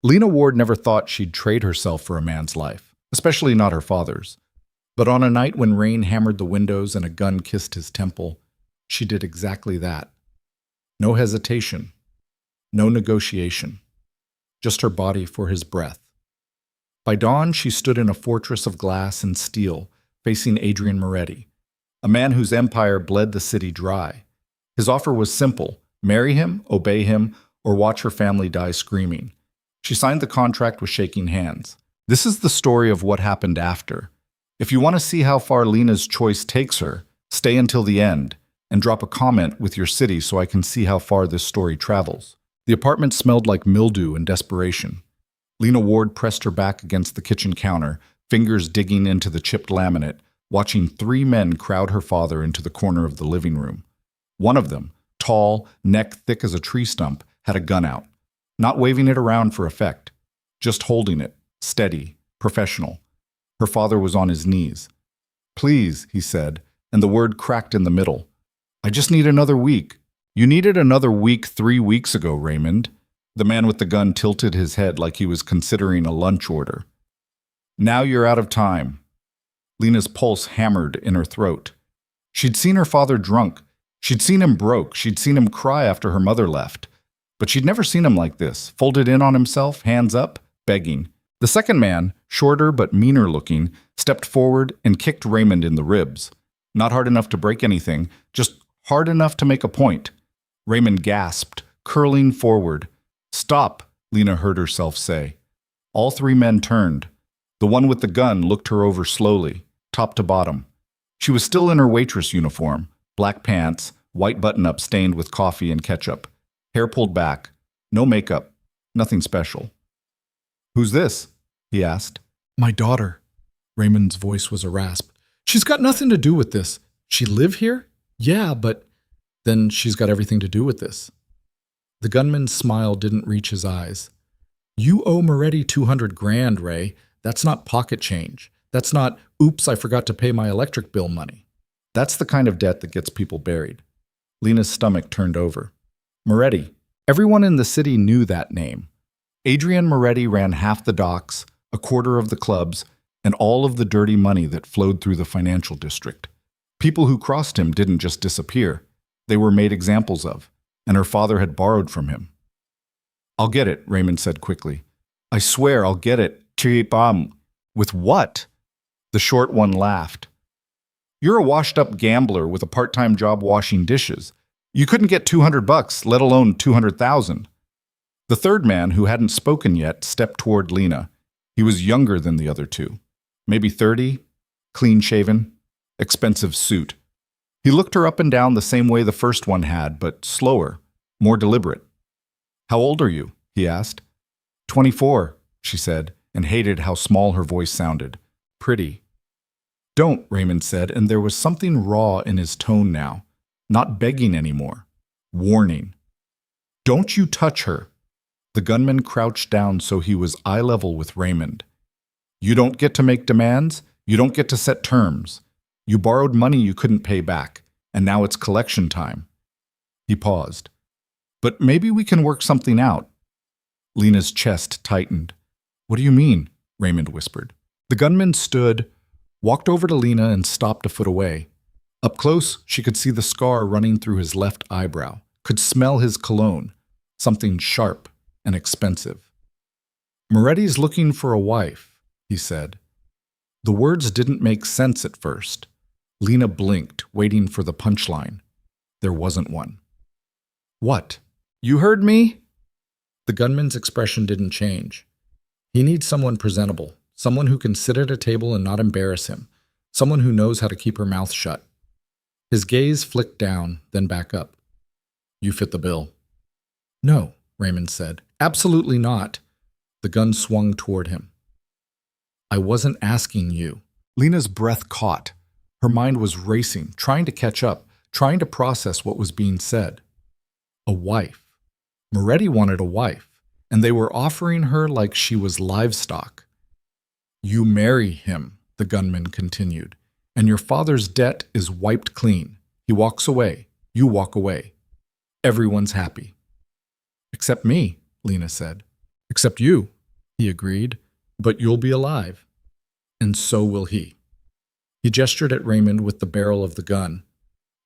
Lena Ward never thought she'd trade herself for a man's life, especially not her father's. But on a night when rain hammered the windows and a gun kissed his temple, she did exactly that. No hesitation, no negotiation, just her body for his breath. By dawn, she stood in a fortress of glass and steel, facing Adrian Moretti, a man whose empire bled the city dry. His offer was simple: marry him, obey him, or watch her family die screaming. She signed the contract with shaking hands. This is the story of what happened after. If you want to see how far Lena's choice takes her, stay until the end and drop a comment with your city so I can see how far this story travels. The apartment smelled like mildew and desperation. Lena Ward pressed her back against the kitchen counter, fingers digging into the chipped laminate, watching 3 men crowd her father into the corner of the living room. One of them, tall, neck thick as a tree stump, had a gun out, not waving it around for effect, just holding it, steady, professional. Her father was on his knees. "Please," he said, and the word cracked in the middle. "I just need another week." "You needed another week 3 weeks ago, Raymond." The man with the gun tilted his head like he was considering a lunch order. "Now you're out of time." Lena's pulse hammered in her throat. She'd seen her father drunk. She'd seen him broke. She'd seen him cry after her mother left. But she'd never seen him like this, folded in on himself, hands up, begging. The second man, shorter but meaner looking, stepped forward and kicked Raymond in the ribs. Not hard enough to break anything, just hard enough to make a point. Raymond gasped, curling forward. "Stop," Lena heard herself say. All 3 men turned. The one with the gun looked her over slowly, top to bottom. She was still in her waitress uniform, black pants, white button-up stained with coffee and ketchup, hair pulled back, no makeup, nothing special. "Who's this?" he asked. "My daughter." Raymond's voice was a rasp. "She's got nothing to do with this. She live here? Yeah, but then she's got everything to do with this." The gunman's smile didn't reach his eyes. "You owe Moretti 200 grand, Ray. That's not pocket change. That's not, oops, I forgot to pay my electric bill money. That's the kind of debt that gets people buried." Lena's stomach turned over. Moretti. Everyone in the city knew that name. Adrian Moretti ran half the docks, a quarter of the clubs, and all of the dirty money that flowed through the financial district. People who crossed him didn't just disappear. They were made examples of, and her father had borrowed from him. "I'll get it," Raymond said quickly. "I swear I'll get it. Chiripam." "With what?" The short one laughed. "You're a washed-up gambler with a part-time job washing dishes. You couldn't get $200, let alone 200,000. The third man, who hadn't spoken yet, stepped toward Lena. He was younger than the other 2. Maybe 30, clean-shaven, expensive suit. He looked her up and down the same way the first one had, but slower, more deliberate. "How old are you?" he asked. 24, she said, and hated how small her voice sounded. "Pretty." "Don't," Raymond said, and there was something raw in his tone now. Not begging anymore. Warning. "Don't you touch her." The gunman crouched down so he was eye level with Raymond. "You don't get to make demands. You don't get to set terms. You borrowed money you couldn't pay back, and now it's collection time." He paused. "But maybe we can work something out." Lena's chest tightened. "What do you mean?" Raymond whispered. The gunman stood, walked over to Lena, and stopped a foot away. Up close, she could see the scar running through his left eyebrow, could smell his cologne, something sharp and expensive. "Moretti's looking for a wife," he said. The words didn't make sense at first. Lena blinked, waiting for the punchline. There wasn't one. "What? You heard me?" The gunman's expression didn't change. He needs someone presentable, someone who can sit at a table and not embarrass him, someone who knows how to keep her mouth shut. His gaze flicked down, then back up. "You fit the bill." "No," Raymond said. "Absolutely not." The gun swung toward him. "I wasn't asking you." Lena's breath caught. Her mind was racing, trying to catch up, trying to process what was being said. A wife. Moretti wanted a wife, and they were offering her like she was livestock. "You marry him," the gunman continued, "and your father's debt is wiped clean. He walks away. You walk away. Everyone's happy." "Except me," Lena said. Except you, he agreed. But you'll be alive. And so will he. He gestured at Raymond with the barrel of the gun.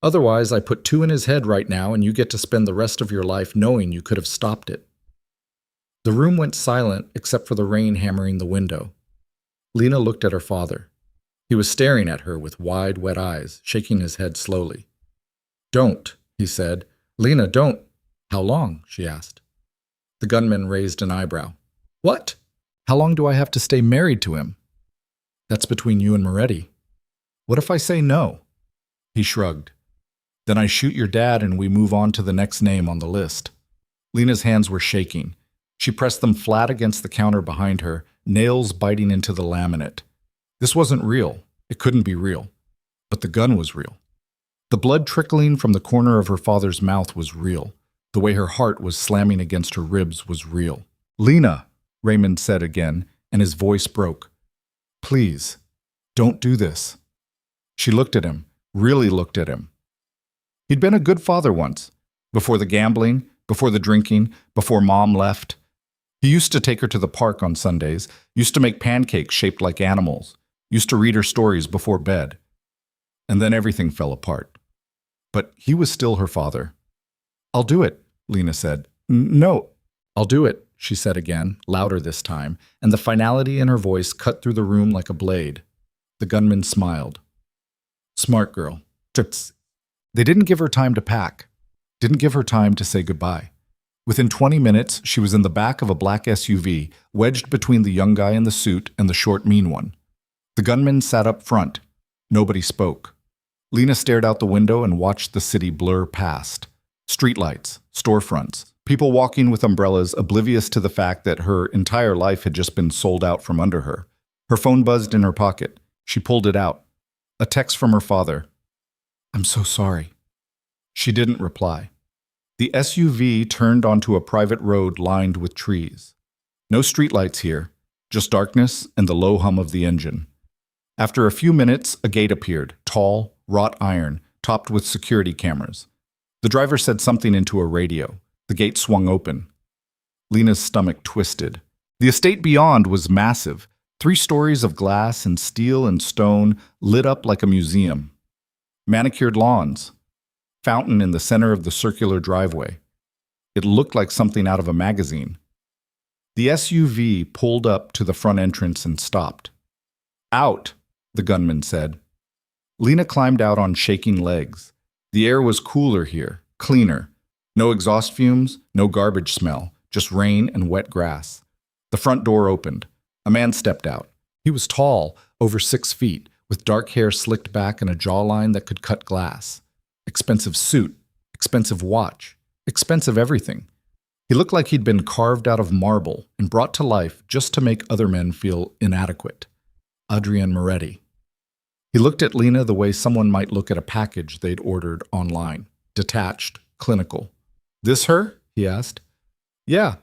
Otherwise, I put 2 in his head right now, and you get to spend the rest of your life knowing you could have stopped it. The room went silent except for the rain hammering the window. Lena looked at her father. He was staring at her with wide, wet eyes, shaking his head slowly. Don't, he said. Lena, don't. How long? She asked. The gunman raised an eyebrow. What? How long do I have to stay married to him? That's between you and Moretti. What if I say no? He shrugged. Then I shoot your dad and we move on to the next name on the list. Lena's hands were shaking. She pressed them flat against the counter behind her, nails biting into the laminate. This wasn't real. It couldn't be real. But the gun was real. The blood trickling from the corner of her father's mouth was real. The way her heart was slamming against her ribs was real. Lena, Raymond said again, and his voice broke. Please, don't do this. She looked at him, really looked at him. He'd been a good father once, before the gambling, before the drinking, before Mom left. He used to take her to the park on Sundays, used to make pancakes shaped like animals, used to read her stories before bed. And then everything fell apart. But he was still her father. I'll do it, Lena said. No, I'll do it, she said again, louder this time, and the finality in her voice cut through the room like a blade. The gunman smiled. Smart girl. They didn't give her time to pack, didn't give her time to say goodbye. Within 20 minutes, she was in the back of a black SUV, wedged between the young guy in the suit and the short, mean one. The gunman sat up front. Nobody spoke. Lena stared out the window and watched the city blur past. Streetlights, storefronts, people walking with umbrellas, oblivious to the fact that her entire life had just been sold out from under her. Her phone buzzed in her pocket. She pulled it out. A text from her father. I'm so sorry. She didn't reply. The SUV turned onto a private road lined with trees. No streetlights here, just darkness and the low hum of the engine. After a few minutes, a gate appeared, tall, wrought iron, topped with security cameras. The driver said something into a radio. The gate swung open. Lena's stomach twisted. The estate beyond was massive, 3 stories of glass and steel and stone lit up like a museum. Manicured lawns. Fountain in the center of the circular driveway. It looked like something out of a magazine. The SUV pulled up to the front entrance and stopped. Out, the gunman said. Lena climbed out on shaking legs. The air was cooler here, cleaner. No exhaust fumes, no garbage smell, just rain and wet grass. The front door opened. A man stepped out. He was tall, over 6 feet, with dark hair slicked back and a jawline that could cut glass. Expensive suit, expensive watch, expensive everything. He looked like he'd been carved out of marble and brought to life just to make other men feel inadequate. Adrian Moretti. He looked at Lena the way someone might look at a package they'd ordered online. Detached, clinical. This her? He asked. Yeah,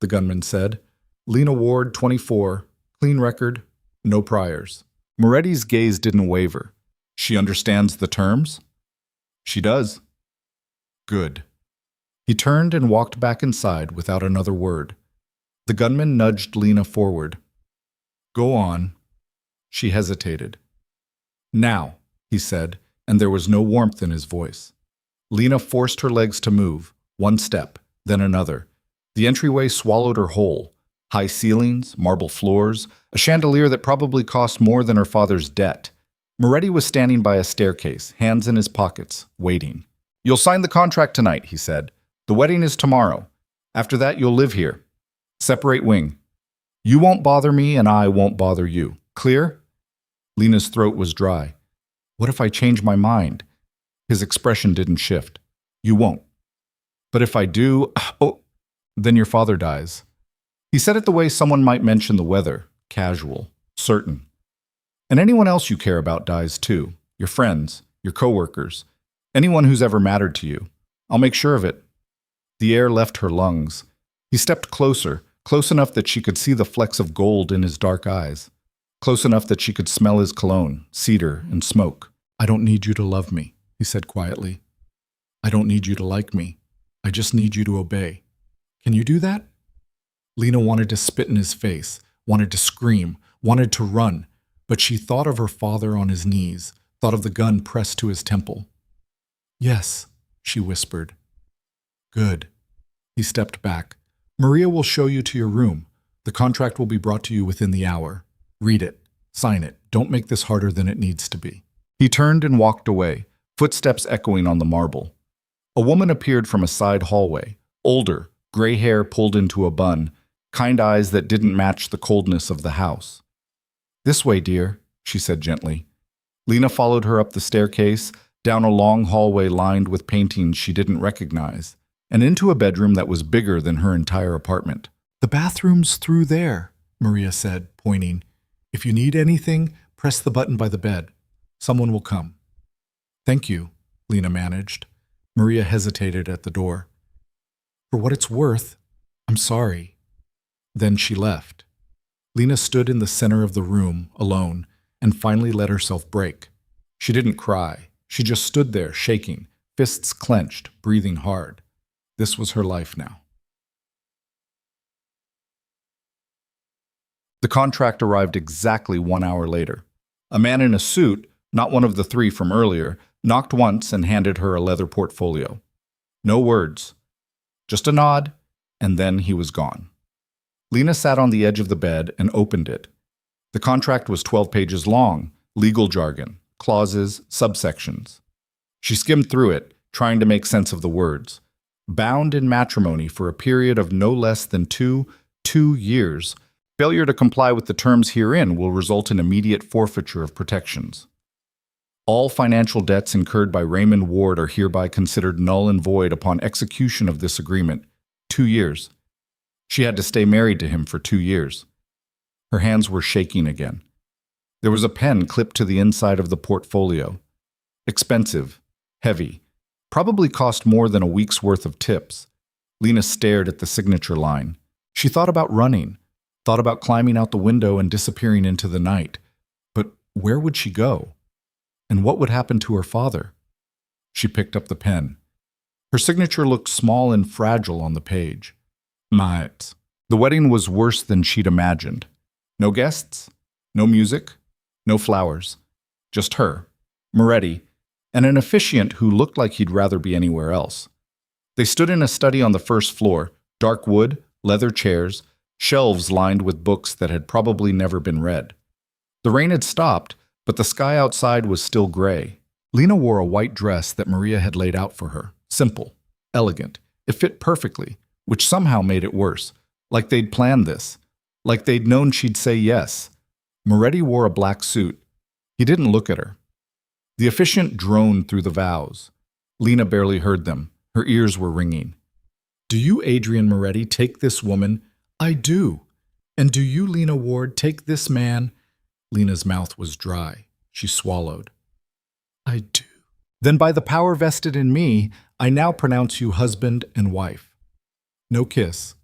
the gunman said. Lena Ward, 24, clean record, no priors. Moretti's gaze didn't waver. She understands the terms? She does. Good. He turned and walked back inside without another word. The gunman nudged Lena forward. Go on. She hesitated. Now, he said, and there was no warmth in his voice. Lena forced her legs to move, one step, then another. The entryway swallowed her whole. High ceilings, marble floors, a chandelier that probably cost more than her father's debt. Moretti was standing by a staircase, hands in his pockets, waiting. You'll sign the contract tonight, he said. The wedding is tomorrow. After that, you'll live here. Separate wing. You won't bother me and I won't bother you. Clear? Lena's throat was dry. What if I change my mind? His expression didn't shift. You won't. But if I do, then your father dies. He said it the way someone might mention the weather, casual, certain. And anyone else you care about dies too. Your friends, your coworkers, anyone who's ever mattered to you. I'll make sure of it. The air left her lungs. He stepped closer, close enough that she could see the flecks of gold in his dark eyes. Close enough that she could smell his cologne, cedar, and smoke. I don't need you to love me, he said quietly. I don't need you to like me. I just need you to obey. Can you do that? Lena wanted to spit in his face, wanted to scream, wanted to run, but she thought of her father on his knees, thought of the gun pressed to his temple. "Yes," she whispered. "Good." He stepped back. "Maria will show you to your room. The contract will be brought to you within the hour. Read it. Sign it. Don't make this harder than it needs to be." He turned and walked away, footsteps echoing on the marble. A woman appeared from a side hallway, older, gray hair pulled into a bun, kind eyes that didn't match the coldness of the house. "This way, dear," she said gently. Lena followed her up the staircase, down a long hallway lined with paintings she didn't recognize, and into a bedroom that was bigger than her entire apartment. "The bathroom's through there," Maria said, pointing. "If you need anything, press the button by the bed. Someone will come." "Thank you," Lena managed. Maria hesitated at the door. "For what it's worth, I'm sorry." Then she left. Lena stood in the center of the room, alone, and finally let herself break. She didn't cry. She just stood there, shaking, fists clenched, breathing hard. This was her life now. The contract arrived exactly 1 hour later. A man in a suit, not one of the three from earlier, knocked once and handed her a leather portfolio. No words. Just a nod, and then he was gone. Lena sat on the edge of the bed and opened it. The contract was 12 pages long, legal jargon, clauses, subsections. She skimmed through it, trying to make sense of the words. Bound in matrimony for a period of no less than two years, failure to comply with the terms herein will result in immediate forfeiture of protections. All financial debts incurred by Raymond Ward are hereby considered null and void upon execution of this agreement. 2 years. She had to stay married to him for 2 years. Her hands were shaking again. There was a pen clipped to the inside of the portfolio. Expensive, heavy, probably cost more than a week's worth of tips. Lena stared at the signature line. She thought about running, thought about climbing out the window and disappearing into the night. But where would she go? And what would happen to her father? She picked up the pen. Her signature looked small and fragile on the page. Mate. The wedding was worse than she'd imagined. No guests, no music, no flowers. Just her, Moretti, and an officiant who looked like he'd rather be anywhere else. They stood in a study on the first floor, dark wood, leather chairs, shelves lined with books that had probably never been read. The rain had stopped, but the sky outside was still gray. Lena wore a white dress that Maria had laid out for her. Simple, elegant. It fit perfectly, which somehow made it worse. Like they'd planned this. Like they'd known she'd say yes. Moretti wore a black suit. He didn't look at her. The officiant droned through the vows. Lena barely heard them. Her ears were ringing. "Do you, Adrian Moretti, take this woman?" "I do." "And do you, Lena Ward, take this man?" Lena's mouth was dry. She swallowed. "I do." "Then by the power vested in me, I now pronounce you husband and wife." No kiss.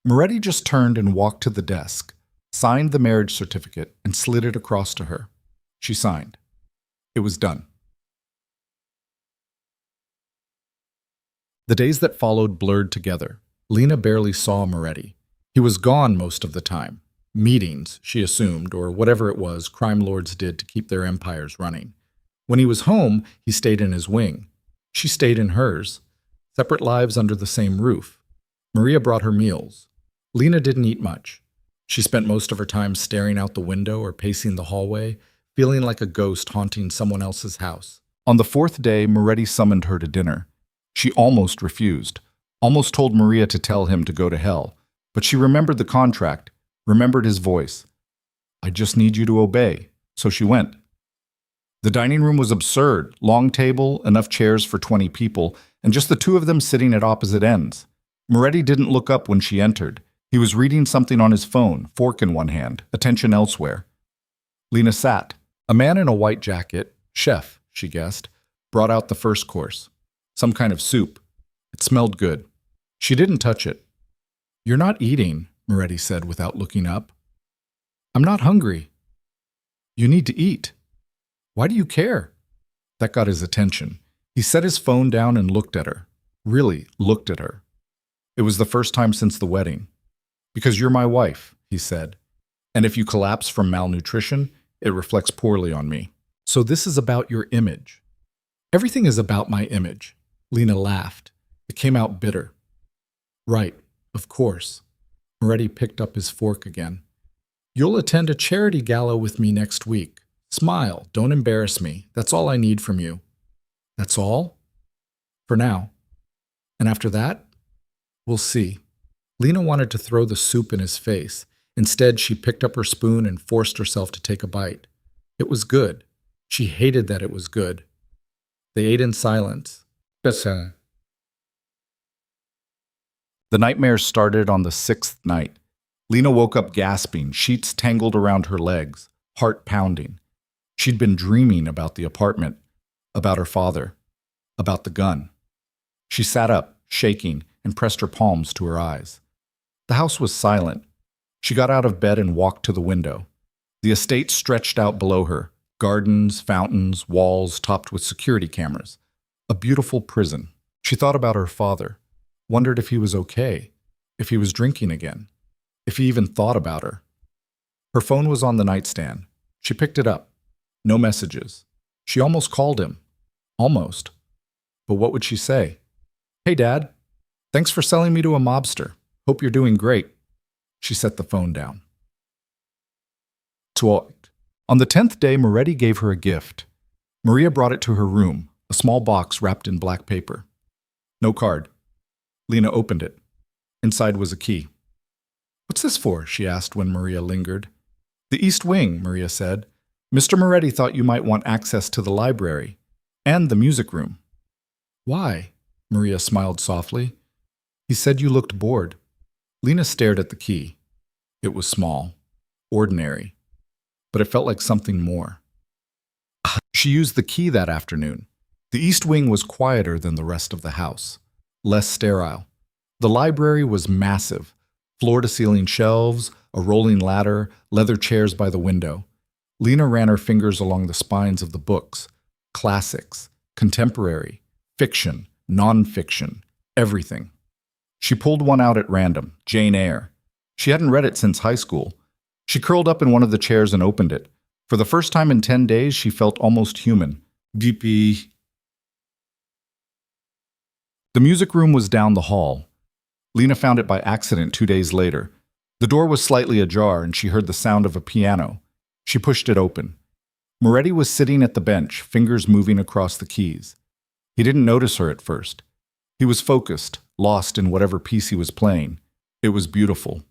Moretti just turned and walked to the desk, signed the marriage certificate, and slid it across to her. She signed. It was done. The days that followed blurred together. Lena barely saw Moretti. He was gone most of the time. Meetings, she assumed, or whatever it was crime lords did to keep their empires running. When he was home, he stayed in his wing. She stayed in hers. Separate lives under the same roof. Maria brought her meals. Lena didn't eat much. She spent most of her time staring out the window or pacing the hallway, feeling like a ghost haunting someone else's house. On the 4th day, Moretti summoned her to dinner. She almost refused, almost told Maria to tell him to go to hell, but she remembered the contract, remembered his voice. "I just need you to obey," so she went. The dining room was absurd, long table, enough chairs for 20 people, and just the two of them sitting at opposite ends. Moretti didn't look up when she entered. He was reading something on his phone, fork in one hand, attention elsewhere. Lena sat. A man in a white jacket, chef, she guessed, brought out the first course. Some kind of soup. It smelled good. She didn't touch it. "You're not eating," Moretti said without looking up. "I'm not hungry." "You need to eat." "Why do you care?" That got his attention. He set his phone down and looked at her. Really looked at her. It was the first time since the wedding. Because you're my wife, he said. And if you collapse from malnutrition, it reflects poorly on me. So this is about your image. Everything is about my image. Lena laughed. It came out bitter. Right, of course. Moretti picked up his fork again. You'll attend a charity gala with me next week. Smile, don't embarrass me. That's all I need from you. That's all? For now. And after that? We'll see. Lena wanted to throw the soup in his face. Instead, she picked up her spoon and forced herself to take a bite. It was good. She hated that it was good. They ate in silence. The nightmare started on the 6th night. Lena woke up gasping, sheets tangled around her legs, heart pounding. She'd been dreaming about the apartment, about her father, about the gun. She sat up, shaking, and pressed her palms to her eyes. The house was silent. She got out of bed and walked to the window. The estate stretched out below her, gardens, fountains, walls topped with security cameras. A beautiful prison. She thought about her father, wondered if he was okay, if he was drinking again, if he even thought about her. Her phone was on the nightstand. She picked it up. No messages. She almost called him. Almost. But what would she say? Hey, Dad. Thanks for selling me to a mobster. Hope you're doing great. She set the phone down. On the 10th day, Moretti gave her a gift. Maria brought it to her room, a small box wrapped in black paper. No card. Lena opened it. Inside was a key. What's this for? She asked when Maria lingered. The East Wing, Maria said. Mr. Moretti thought you might want access to the library and the music room. Why? Maria smiled softly. He said you looked bored. Lena stared at the key. It was small, ordinary, but it felt like something more. She used the key that afternoon. The East Wing was quieter than the rest of the house, less sterile. The library was massive, floor-to-ceiling shelves, a rolling ladder, leather chairs by the window. Lena ran her fingers along the spines of the books. Classics, contemporary, fiction, non-fiction, everything. She pulled one out at random, Jane Eyre. She hadn't read it since high school. She curled up in one of the chairs and opened it. For the first time in 10 days, she felt almost human. Beepy. The music room was down the hall. Lena found it by accident 2 days later. The door was slightly ajar and she heard the sound of a piano. She pushed it open. Moretti was sitting at the bench, fingers moving across the keys. He didn't notice her at first. He was focused, lost in whatever piece he was playing. It was beautiful.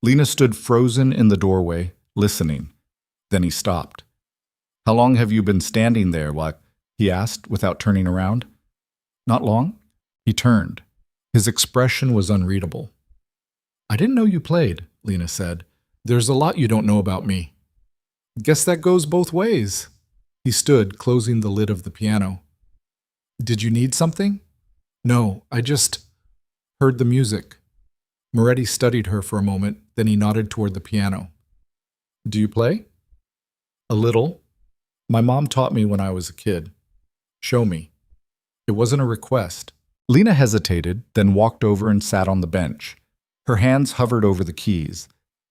Lena stood frozen in the doorway, listening. Then he stopped. How long have you been standing there, he asked, without turning around. Not long. He turned. His expression was unreadable. I didn't know you played, Lena said. There's a lot you don't know about me. Guess that goes both ways. He stood, closing the lid of the piano. Did you need something? No, I just heard the music. Moretti studied her for a moment, then he nodded toward the piano. Do you play? A little. My mom taught me when I was a kid. Show me. It wasn't a request. Lena hesitated, then walked over and sat on the bench. Her hands hovered over the keys.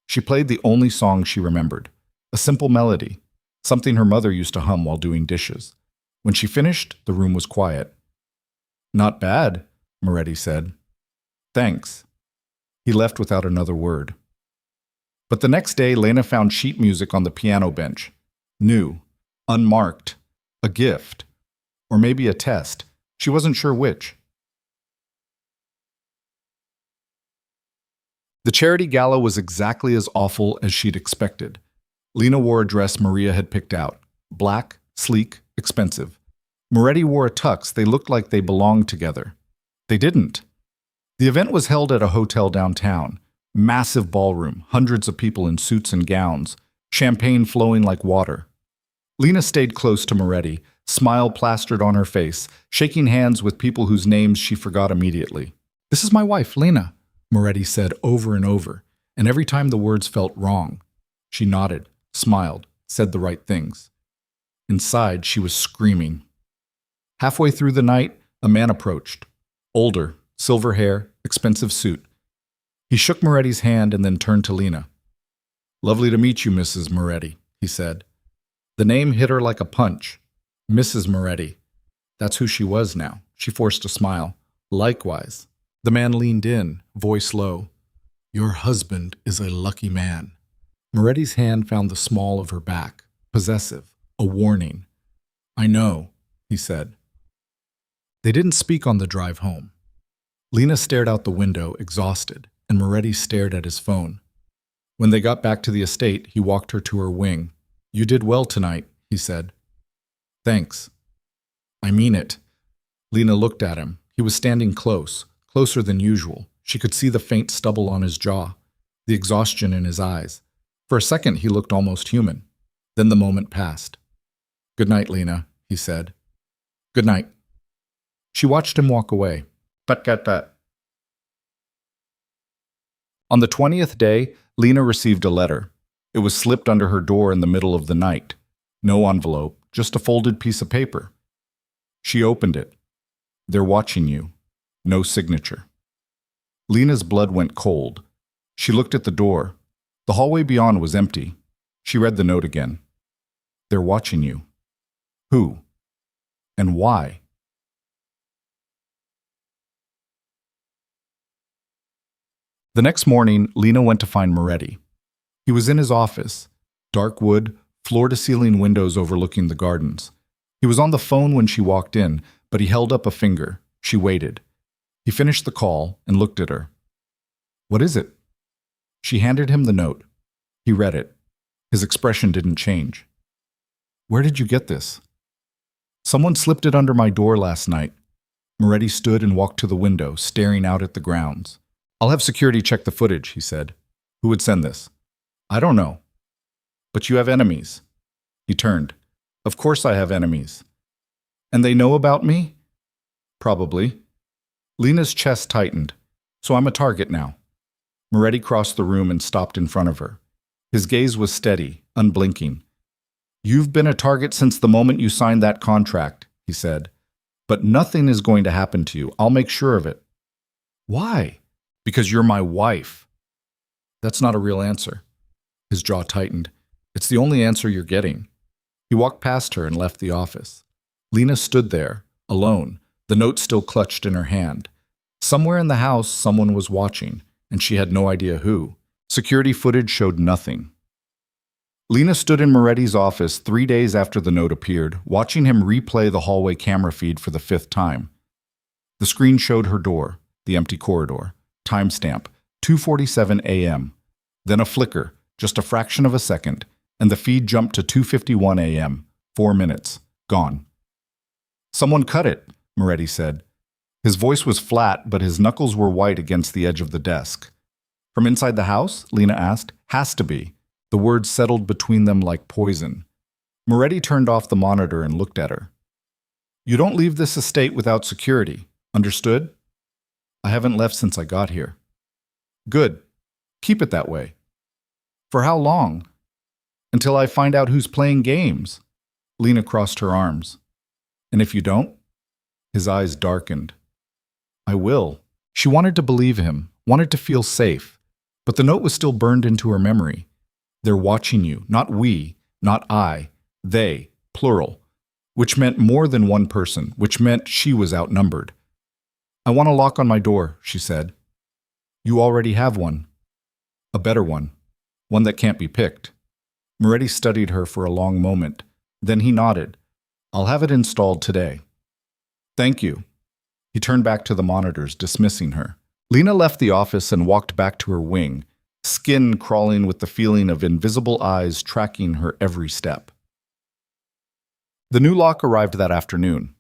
She played the only song she remembered, a simple melody, something her mother used to hum while doing dishes. When she finished, the room was quiet. Not bad, Moretti said. Thanks. He left without another word. But the next day, Lena found sheet music on the piano bench. New, unmarked, a gift, or maybe a test. She wasn't sure which. The charity gala was exactly as awful as she'd expected. Lena wore a dress Maria had picked out. Black, sleek, expensive. Moretti wore a tux. They looked like they belonged together. They didn't. The event was held at a hotel downtown. Massive ballroom, hundreds of people in suits and gowns, champagne flowing like water. Lena stayed close to Moretti, smile plastered on her face, shaking hands with people whose names she forgot immediately. This is my wife, Lena, Moretti said over and over, and every time the words felt wrong. She nodded, smiled, said the right things. Inside, she was screaming. Halfway through the night, a man approached. Older, silver hair, expensive suit. He shook Moretti's hand and then turned to Lena. "Lovely to meet you, Mrs. Moretti," he said. The name hit her like a punch. Mrs. Moretti. That's who she was now. She forced a smile. "Likewise." The man leaned in, voice low. "Your husband is a lucky man." Moretti's hand found the small of her back, possessive, a warning. "I know," he said. They didn't speak on the drive home. Lena stared out the window, exhausted, and Moretti stared at his phone. When they got back to the estate, he walked her to her wing. "You did well tonight," he said. "Thanks." "I mean it." Lena looked at him. He was standing close, closer than usual. She could see the faint stubble on his jaw, the exhaustion in his eyes. For a second, he looked almost human. Then the moment passed. "Good night, Lena," he said. "Good night." She watched him walk away. Pat. On the 20th day, Lena received a letter. It was slipped under her door in the middle of the night. No envelope, just a folded piece of paper. She opened it. "They're watching you." No signature. Lena's blood went cold. She looked at the door. The hallway beyond was empty. She read the note again. "They're watching you." Who? And why? The next morning, Lena went to find Moretti. He was in his office, dark wood, floor-to-ceiling windows overlooking the gardens. He was on the phone when she walked in, but he held up a finger. She waited. He finished the call and looked at her. "What is it?" She handed him the note. He read it. His expression didn't change. "Where did you get this?" "Someone slipped it under my door last night." Moretti stood and walked to the window, staring out at the grounds. "I'll have security check the footage," he said. "Who would send this?" "I don't know." "But you have enemies." He turned. "Of course I have enemies." "And they know about me?" "Probably." Lena's chest tightened. "So I'm a target now." Moretti crossed the room and stopped in front of her. His gaze was steady, unblinking. "You've been a target since the moment you signed that contract," he said. "But nothing is going to happen to you. I'll make sure of it." "Why?" "Because you're my wife." "That's not a real answer." His jaw tightened. "It's the only answer you're getting." He walked past her and left the office. Lena stood there, alone, the note still clutched in her hand. Somewhere in the house, someone was watching, and she had no idea who. Security footage showed nothing. Lena stood in Moretti's office 3 days after the note appeared, watching him replay the hallway camera feed for the 5th time. The screen showed her door, the empty corridor, timestamp, 2:47 a.m. Then a flicker, just a fraction of a second, and the feed jumped to 2:51 a.m., 4 minutes, gone. "Someone cut it," Moretti said. His voice was flat, but his knuckles were white against the edge of the desk. "From inside the house?" Lena asked. "Has to be." The words settled between them like poison. Moretti turned off the monitor and looked at her. "You don't leave this estate without security. Understood?" "I haven't left since I got here." "Good. Keep it that way." "For how long?" "Until I find out who's playing games." Lena crossed her arms. "And if you don't?" His eyes darkened. "I will." She wanted to believe him, wanted to feel safe. But the note was still burned into her memory. "They're watching you, not we, not I, they, plural." Which meant more than one person, which meant she was outnumbered. "I want a lock on my door," she said. "You already have one." "A better one. One that can't be picked." Moretti studied her for a long moment. Then he nodded. "I'll have it installed today." "Thank you." He turned back to the monitors, dismissing her. Lena left the office and walked back to her wing, skin crawling with the feeling of invisible eyes tracking her every step. The new lock arrived that afternoon.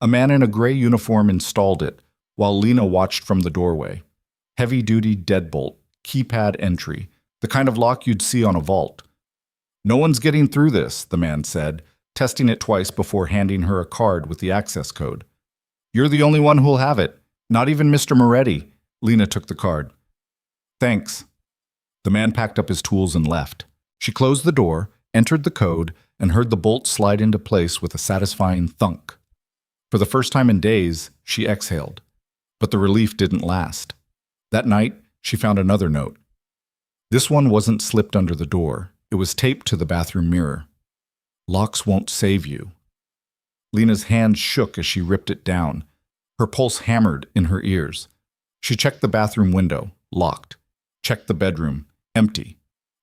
A man in a gray uniform installed it, while Lena watched from the doorway. Heavy-duty deadbolt, keypad entry, the kind of lock you'd see on a vault. "No one's getting through this," the man said, testing it twice before handing her a card with the access code. "You're the only one who'll have it. Not even Mr. Moretti." Lena took the card. "Thanks." The man packed up his tools and left. She closed the door, entered the code, and heard the bolt slide into place with a satisfying thunk. For the first time in days, she exhaled. But the relief didn't last. That night, she found another note. This one wasn't slipped under the door. It was taped to the bathroom mirror. Locks won't save you. Lena's hand shook as she ripped it down. Her pulse hammered in her ears. She checked the bathroom window, locked. Checked the bedroom, empty.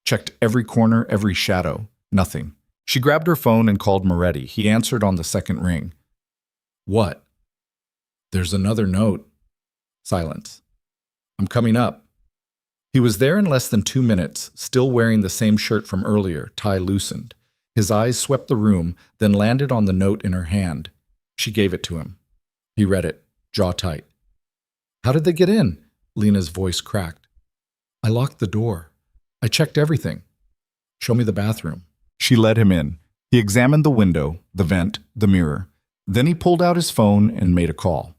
Checked every corner, every shadow, nothing. She grabbed her phone and called Moretti. He answered on the second ring. What? There's another note. Silence. I'm coming up. He was there in less than 2 minutes, still wearing the same shirt from earlier, tie loosened. His eyes swept the room, then landed on the note in her hand. She gave it to him. He read it, jaw tight. How did they get in? Lena's voice cracked. I locked the door. I checked everything. Show me the bathroom. She led him in. He examined the window, the vent, the mirror. Then he pulled out his phone and made a call.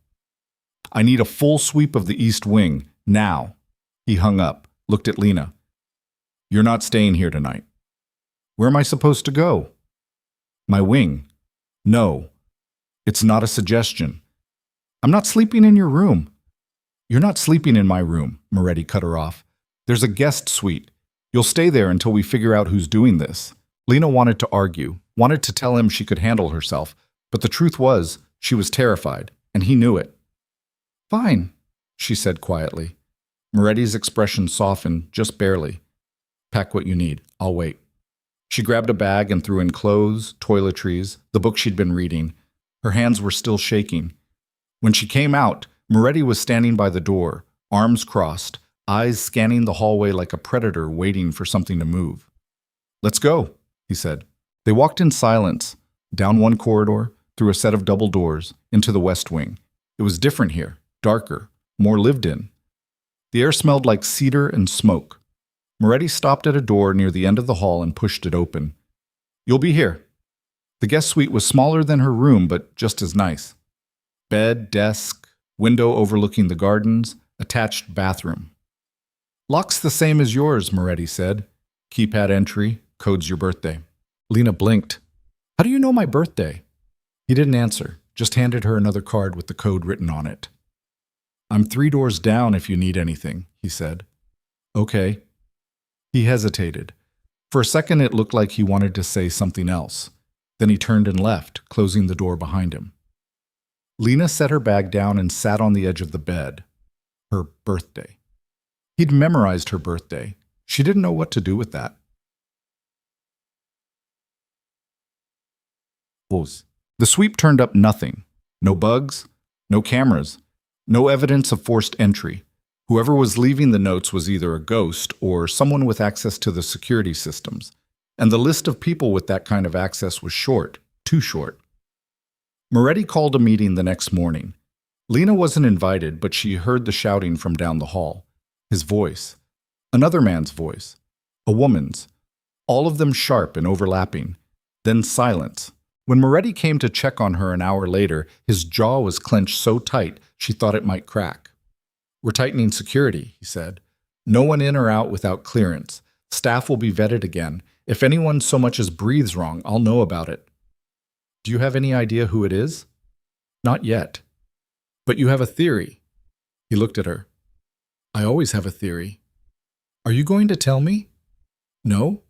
I need a full sweep of the east wing, now. He hung up, looked at Lena. You're not staying here tonight. Where am I supposed to go? My wing. No. It's not a suggestion. I'm not sleeping in your room. You're not sleeping in my room, Moretti cut her off. There's a guest suite. You'll stay there until we figure out who's doing this. Lena wanted to argue, wanted to tell him she could handle herself, but the truth was, she was terrified, and he knew it. Fine, she said quietly. Moretti's expression softened, just barely. Pack what you need. I'll wait. She grabbed a bag and threw in clothes, toiletries, the book she'd been reading. Her hands were still shaking. When she came out, Moretti was standing by the door, arms crossed, eyes scanning the hallway like a predator waiting for something to move. Let's go, he said. They walked in silence, down one corridor, through a set of double doors, into the west wing. It was different here, darker, more lived in. The air smelled like cedar and smoke. Moretti stopped at a door near the end of the hall and pushed it open. You'll be here. The guest suite was smaller than her room, but just as nice. Bed, desk, window overlooking the gardens, attached bathroom. Lock's the same as yours, Moretti said. Keypad entry, code's your birthday. Lena blinked. How do you know my birthday? He didn't answer, just handed her another card with the code written on it. I'm 3 doors down if you need anything, he said. Okay. He hesitated. For a second it looked like he wanted to say something else. Then he turned and left, closing the door behind him. Lena set her bag down and sat on the edge of the bed. Her birthday. He'd memorized her birthday. She didn't know what to do with that. The sweep turned up nothing. No bugs, no cameras, no evidence of forced entry. Whoever was leaving the notes was either a ghost or someone with access to the security systems. And the list of people with that kind of access was short, too short. Moretti called a meeting the next morning. Lena wasn't invited, but she heard the shouting from down the hall. His voice. Another man's voice. A woman's. All of them sharp and overlapping. Then silence. When Moretti came to check on her an hour later, his jaw was clenched so tight she thought it might crack. We're tightening security, he said. No one in or out without clearance. Staff will be vetted again. If anyone so much as breathes wrong, I'll know about it. Do you have any idea who it is? Not yet. But you have a theory. He looked at her. I always have a theory. Are you going to tell me? No?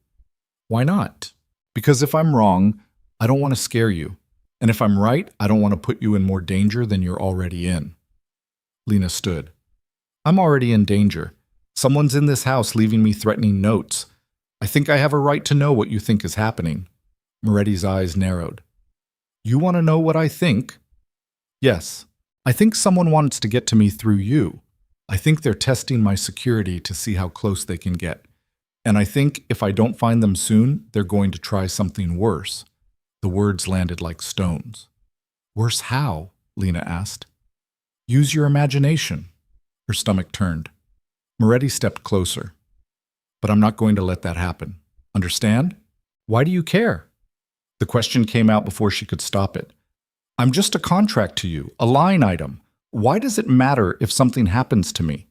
Why not? Because if I'm wrong, I don't want to scare you. And if I'm right, I don't want to put you in more danger than you're already in. Lena stood. I'm already in danger. Someone's in this house leaving me threatening notes. I think I have a right to know what you think is happening. Moretti's eyes narrowed. You want to know what I think? Yes. I think someone wants to get to me through you. I think they're testing my security to see how close they can get. And I think if I don't find them soon, they're going to try something worse. The words landed like stones. Worse how? Lena asked. Use your imagination. Her stomach turned. Moretti stepped closer. But I'm not going to let that happen. Understand? Why do you care? The question came out before she could stop it. I'm just a contract to you, a line item. Why does it matter if something happens to me?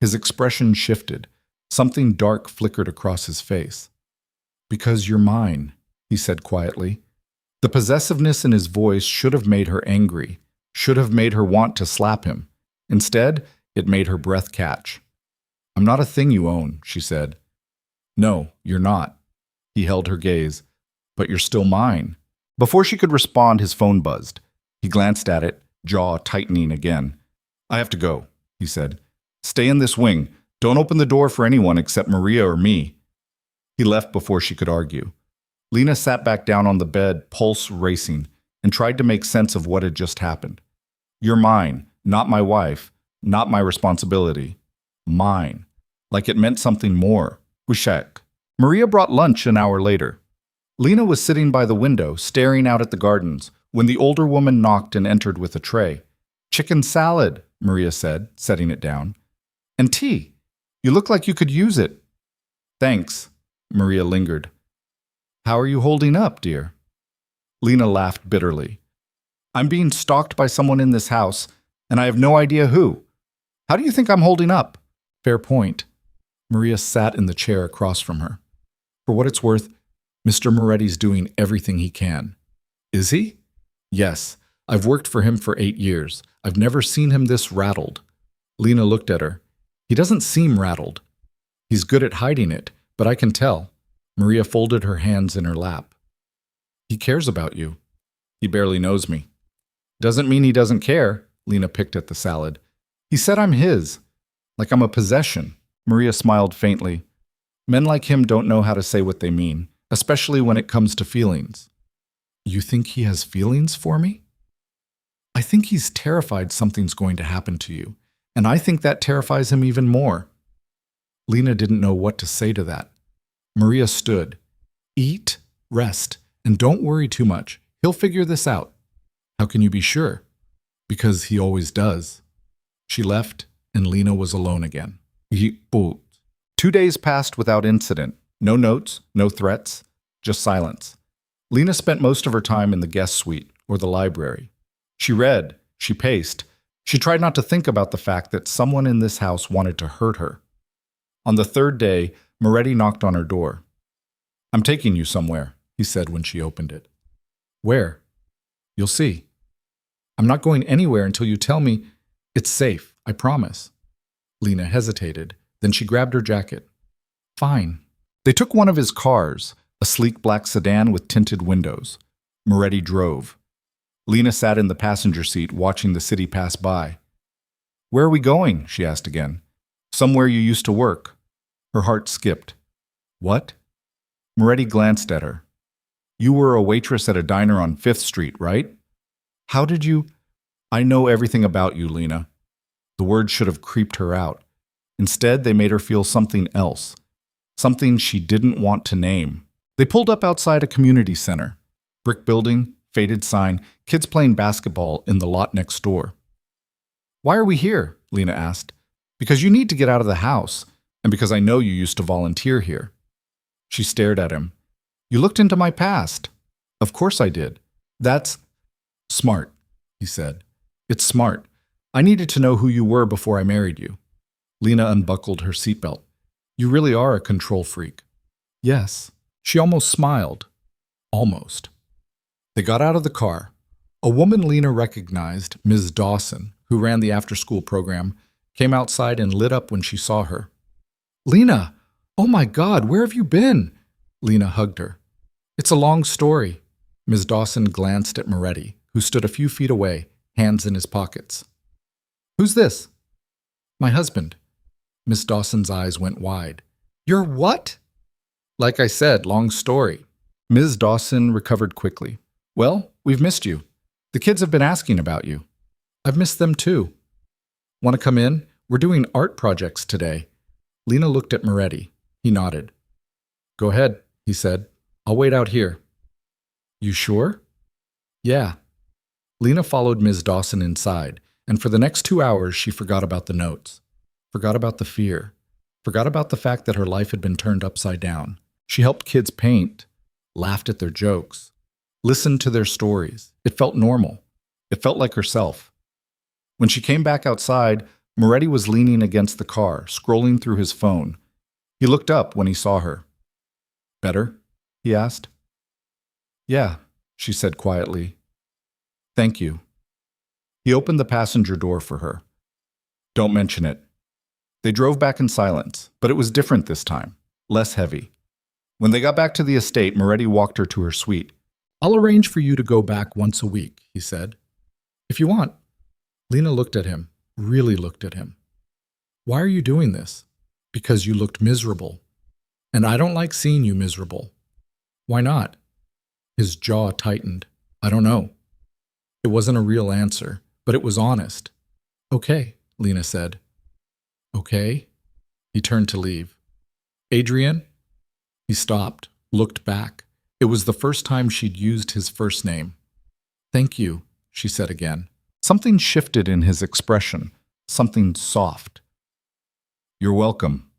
His expression shifted. Something dark flickered across his face. Because you're mine, he said quietly. The possessiveness in his voice should have made her angry, should have made her want to slap him. Instead, it made her breath catch. I'm not a thing you own, she said. No, you're not. He held her gaze. But you're still mine. Before she could respond, his phone buzzed. He glanced at it, jaw tightening again. I have to go, he said. Stay in this wing. Don't open the door for anyone except Maria or me. He left before she could argue. Lena sat back down on the bed, pulse racing, and tried to make sense of what had just happened. You're mine, not my wife, not my responsibility. Mine. Like it meant something more. Wishak. Maria brought lunch an hour later. Lena was sitting by the window, staring out at the gardens, when the older woman knocked and entered with a tray. Chicken salad, Maria said, setting it down. And tea. You look like you could use it. Thanks. Maria lingered. How are you holding up, dear? Lena laughed bitterly. I'm being stalked by someone in this house, and I have no idea who. How do you think I'm holding up? Fair point. Maria sat in the chair across from her. For what it's worth, Mr. Moretti's doing everything he can. Is he? Yes. I've worked for him for 8 years. I've never seen him this rattled. Lena looked at her. He doesn't seem rattled. He's good at hiding it, but I can tell. Maria folded her hands in her lap. He cares about you. He barely knows me. Doesn't mean he doesn't care. Lena picked at the salad. He said I'm his. Like I'm a possession. Maria smiled faintly. Men like him don't know how to say what they mean, especially when it comes to feelings. You think he has feelings for me? I think he's terrified something's going to happen to you, and I think that terrifies him even more. Lena didn't know what to say to that. Maria stood. Eat, rest, and don't worry too much. He'll figure this out. How can you be sure? Because he always does. She left, and Lena was alone again. 2 days passed without incident. No notes, no threats, just silence. Lena spent most of her time in the guest suite or the library. She read, she paced. She tried not to think about the fact that someone in this house wanted to hurt her. On the third day, Moretti knocked on her door. I'm taking you somewhere, he said when she opened it. Where? You'll see. I'm not going anywhere until you tell me it's safe, I promise. Lena hesitated. Then she grabbed her jacket. Fine. They took one of his cars, a sleek black sedan with tinted windows. Moretti drove. Lena sat in the passenger seat watching the city pass by. Where are we going? She asked again. Somewhere you used to work. Her heart skipped. What? Moretti glanced at her. You were a waitress at a diner on 5th Street, right? How did you? I know everything about you, Lena. The words should have creeped her out. Instead, they made her feel something else. Something she didn't want to name. They pulled up outside a community center. Brick building, faded sign, kids playing basketball in the lot next door. Why are we here? Lena asked. Because you need to get out of the house, and because I know you used to volunteer here. She stared at him. You looked into my past. Of course I did. That's smart, he said. It's smart. I needed to know who you were before I married you. Lena unbuckled her seatbelt. You really are a control freak. Yes. She almost smiled. Almost. They got out of the car. A woman Lena recognized, Ms. Dawson, who ran the after-school program, came outside and lit up when she saw her. Lena! Oh my God, where have you been? Lena hugged her. It's a long story. Ms. Dawson glanced at Moretti, who stood a few feet away, hands in his pockets. Who's this? My husband. Miss Dawson's eyes went wide. You're what? Like I said, long story. Ms. Dawson recovered quickly. Well, we've missed you. The kids have been asking about you. I've missed them too. Want to come in? We're doing art projects today. Lena looked at Moretti. He nodded. Go ahead, he said. I'll wait out here. You sure? Yeah. Lena followed Ms. Dawson inside, and for the next 2 hours she forgot about the notes. Forgot about the fear. Forgot about the fact that her life had been turned upside down. She helped kids paint, laughed at their jokes, listened to their stories. It felt normal. It felt like herself. When she came back outside, Moretti was leaning against the car, scrolling through his phone. He looked up when he saw her. Better? He asked. Yeah, she said quietly. Thank you. He opened the passenger door for her. Don't mention it. They drove back in silence, but it was different this time, less heavy. When they got back to the estate, Moretti walked her to her suite. "I'll arrange for you to go back once a week," he said. "If you want." Lena looked at him, really looked at him. "Why are you doing this?" "Because you looked miserable. And I don't like seeing you miserable." "Why not?" His jaw tightened. "I don't know." It wasn't a real answer, but it was honest. "Okay," Lena said. "Okay?" He turned to leave. "Adrian?" He stopped, looked back. It was the first time she'd used his first name. "Thank you," she said again. Something shifted in his expression, something soft. "You're welcome."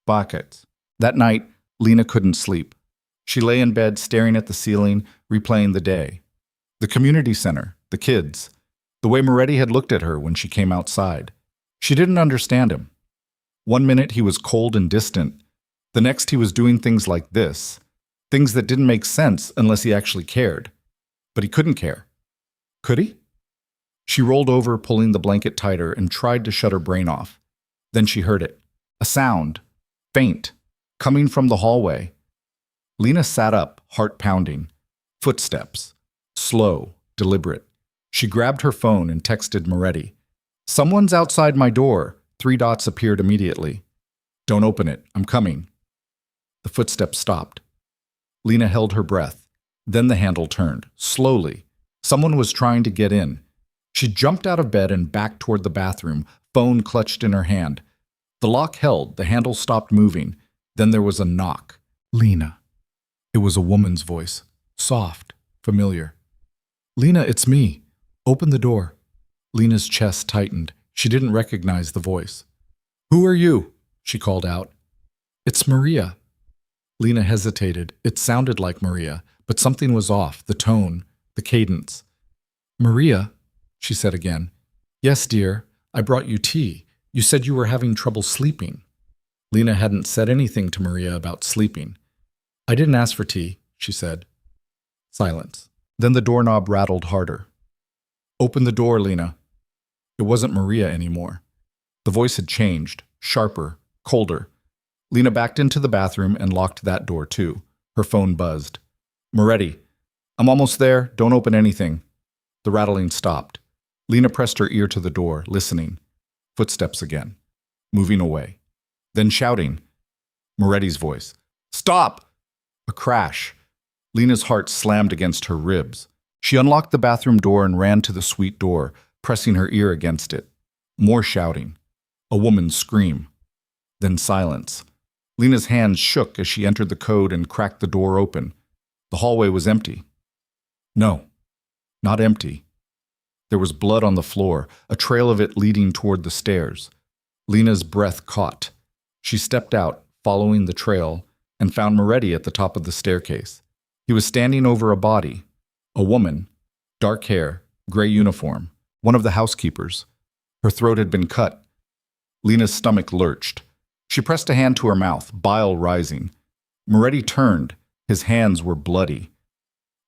Buckets. That night, Lena couldn't sleep. She lay in bed staring at the ceiling, replaying the day. The community center, the kids, the way Moretti had looked at her when she came outside. She didn't understand him. One minute he was cold and distant. The next he was doing things like this. Things that didn't make sense unless he actually cared. But he couldn't care. Could he? She rolled over, pulling the blanket tighter, and tried to shut her brain off. Then she heard it. A sound. Faint. Coming from the hallway. Lena sat up, heart pounding. Footsteps. Slow, deliberate. She grabbed her phone and texted Moretti. "Someone's outside my door." 3 dots appeared immediately. "Don't open it. I'm coming." The footsteps stopped. Lena held her breath. Then the handle turned, slowly. Someone was trying to get in. She jumped out of bed and backed toward the bathroom, phone clutched in her hand. The lock held, the handle stopped moving. Then there was a knock. "Lena." It was a woman's voice, soft, familiar. "Lena, it's me. Open the door." Lena's chest tightened. She didn't recognize the voice. "Who are you?" she called out. "It's Maria." Lena hesitated. It sounded like Maria, but something was off, the tone, the cadence. "Maria," she said again. "Yes, dear, I brought you tea. You said you were having trouble sleeping." Lena hadn't said anything to Maria about sleeping. "I didn't ask for tea," she said. Silence. Then the doorknob rattled harder. "Open the door, Lena." It wasn't Maria anymore. The voice had changed, sharper, colder. Lena backed into the bathroom and locked that door too. Her phone buzzed. "Moretti, I'm almost there. Don't open anything." The rattling stopped. Lena pressed her ear to the door, listening. Footsteps again. Moving away. Then shouting. Moretti's voice. "Stop!" A crash. Lena's heart slammed against her ribs. She unlocked the bathroom door and ran to the suite door, pressing her ear against it. More shouting. A woman's scream. Then silence. Lena's hands shook as she entered the code and cracked the door open. The hallway was empty. No, not empty. There was blood on the floor, a trail of it leading toward the stairs. Lena's breath caught. She stepped out, following the trail, and found Moretti at the top of the staircase. He was standing over a body. A woman, dark hair, gray uniform, one of the housekeepers. Her throat had been cut. Lena's stomach lurched. She pressed a hand to her mouth, bile rising. Moretti turned. His hands were bloody.